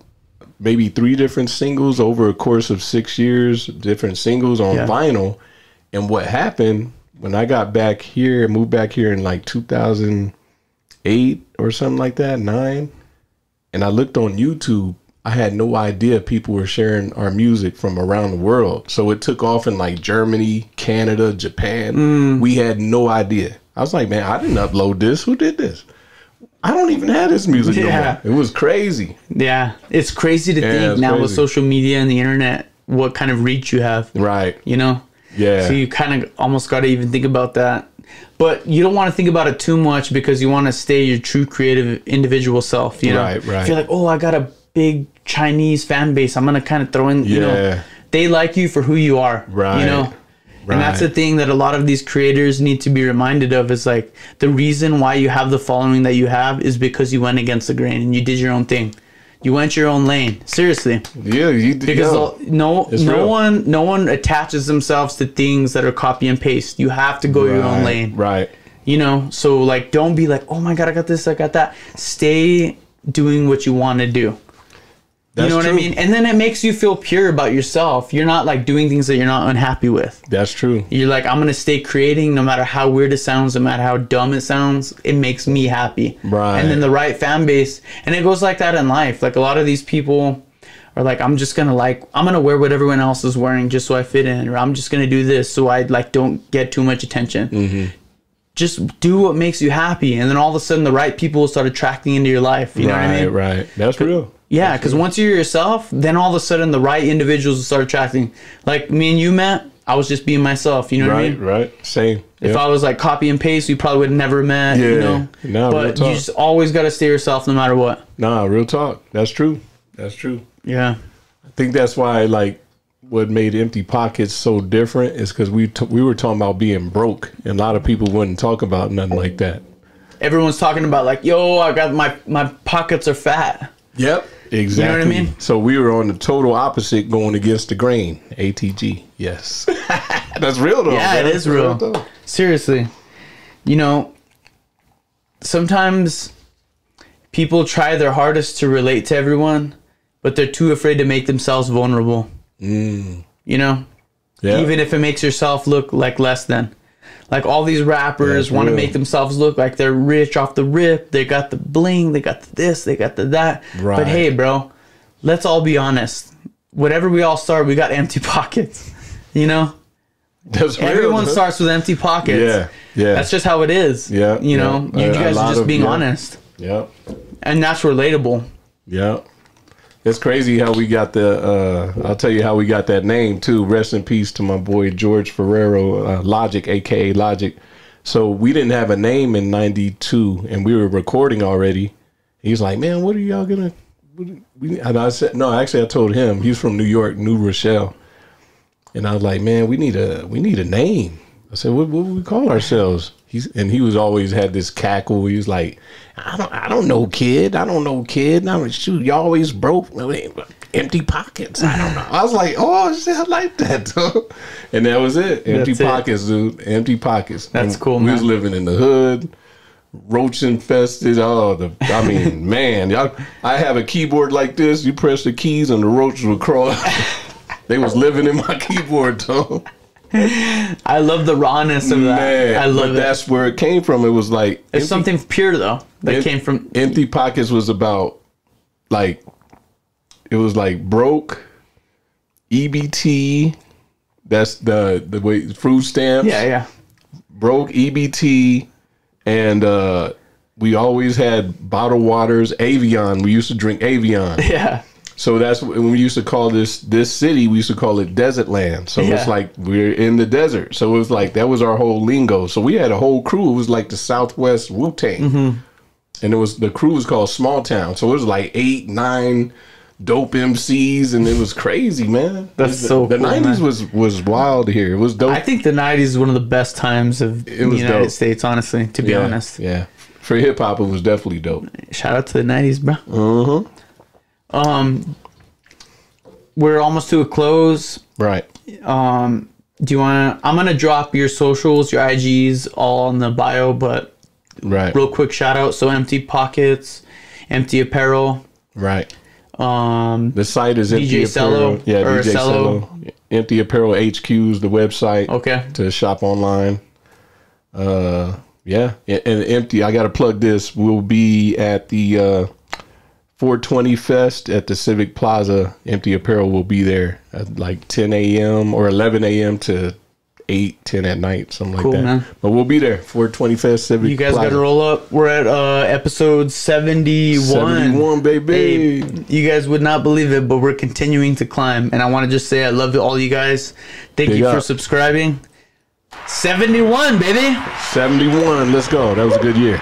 maybe 3 different singles over a course of 6 years, different singles on vinyl. And what happened when I got back here, moved back here in like 2008 or something like that, 9, and I looked on YouTube, I had no idea people were sharing our music from around the world. So it took off in like Germany, Canada, Japan. We had no idea. I was like, man, I didn't upload this. Who did this? I don't even have this music no more. It was crazy. Yeah. It's crazy to think now with social media and the internet, what kind of reach you have. Right. You know? Yeah. So you kind of almost got to even think about that. But you don't want to think about it too much because you want to stay your true creative individual self, you know? Right. If you're like, oh, I got a big Chinese fan base, I'm gonna kind of throw in, you know, they like you for who you are, you know, and that's the thing that a lot of these creators need to be reminded of, is like the reason why you have the following that you have is because you went against the grain and you did your own thing. You went your own lane. Seriously. Yeah, you did. Because no one attaches themselves to things that are copy and paste. You have to go your own lane. Right. You know, so like don't be like, oh my God, I got this, I got that. Stay doing what you want to do. You know what I mean? And then it makes you feel pure about yourself. You're not like doing things that you're not unhappy with. That's true. You're like, I'm going to stay creating no matter how weird it sounds, no matter how dumb it sounds. It makes me happy. Right. And then the right fan base. And it goes like that in life. Like a lot of these people are like, I'm going to wear what everyone else is wearing just so I fit in. Or I'm just going to do this so I like don't get too much attention. Just do what makes you happy. And then all of a sudden the right people will start attracting into your life. You know what I mean? Right. That's real. Yeah, because once you're yourself, then all of a sudden the right individuals will start attracting. Like me and you, Matt, I was just being myself. You know what I mean? Right. Same. If I was like copy and paste, we probably would have never met. Yeah. You know? No, but you just always got to stay yourself no matter what. Nah, real talk. That's true. That's true. Yeah. I think that's why, like, what made Empty Pockets so different is because we were talking about being broke, and a lot of people wouldn't talk about nothing like that. Everyone's talking about like, yo, I got my pockets are fat. Yep. Exactly. You know what I mean? So we were on the total opposite, going against the grain. ATG. Yes. That's real though. Yeah, man. it is real. Seriously. You know, sometimes people try their hardest to relate to everyone, but they're too afraid to make themselves vulnerable. You know? Yeah. Even if it makes yourself look like less than. Like all these rappers want to make themselves look like they're rich off the rip. They got the bling, they got the this, they got the that. Right. But hey, bro, let's all be honest. Whatever we all start, we got empty pockets. You know? That's real. Everyone starts with empty pockets. Yeah. Yeah. That's just how it is. Yeah. You know? You guys are just being honest. Yeah. And that's relatable. Yeah. It's crazy how we got I'll tell you how we got that name too. Rest in peace to my boy George Ferrero, Logic, aka Logic. So we didn't have a name in '92, and we were recording already. He's like, "Man, what are y'all gonna?" And I said, "No, actually, I told him. He's from New York, New Rochelle." And I was like, "Man, we need a name." I said, "What would we call ourselves?" He was always had this cackle. He was like, I don't know, kid. I don't know, kid. I mean, shoot, you always broke. Empty pockets. I don't know. I was like, oh, shit, I like that, dude. And that was it. Empty pockets, dude. Empty pockets. That's cool, man. We was living in the hood, roach infested. I mean, man, I have a keyboard like this. You press the keys and the roaches would crawl. They was living in my keyboard, though. I love the rawness of that. Man, I love but it. that's where it came from. It was like It's something pure though that came from Empty Pockets was about like it was like broke EBT. That's the way food stamps. yeah. Broke EBT, and we always had bottled waters. Avion. We used to drink Avion. Yeah. So that's when we used to call this city. We used to call it Desert Land. So it's like we're in the desert. So it was like that was our whole lingo. So we had a whole crew. It was like the Southwest Wu-Tang, and it was the crew was called Small Town. So it was like 8, 9 dope MCs, and it was crazy, man. That's so the cool, 90s man. was wild here. It was dope. I think the 90s is one of the best times of the United dope. States, honestly, to be honest. Yeah. For hip hop, it was definitely dope. Shout out to the 90s, bro. Uh-huh. We're almost to a close. Right. Do you want to... I'm going to drop your socials, your IGs, all in the bio, but Right. real quick shout out. So Empty Pockets, Empty Apparel. Right. The site is Empty DJ Cello. Apparel. Yeah, or DJ Cello. Empty Apparel HQ is the website. Okay. To shop online. Yeah. And Empty, I got to plug this. We'll be at the 420 Fest at the Civic Plaza. Empty Apparel will be there at like 10 a.m. or 11 a.m. to 8, 10 at night, something Cool, like that. man. But we'll be there. 420 Fest, Civic You guys Plaza. got to roll up. We're at episode 71. 71, baby. Hey, you guys would not believe it, but we're continuing to climb. And I want to just say I love all you guys. Thank Big you for up. subscribing. 71, baby. 71. Let's go. That was a good year.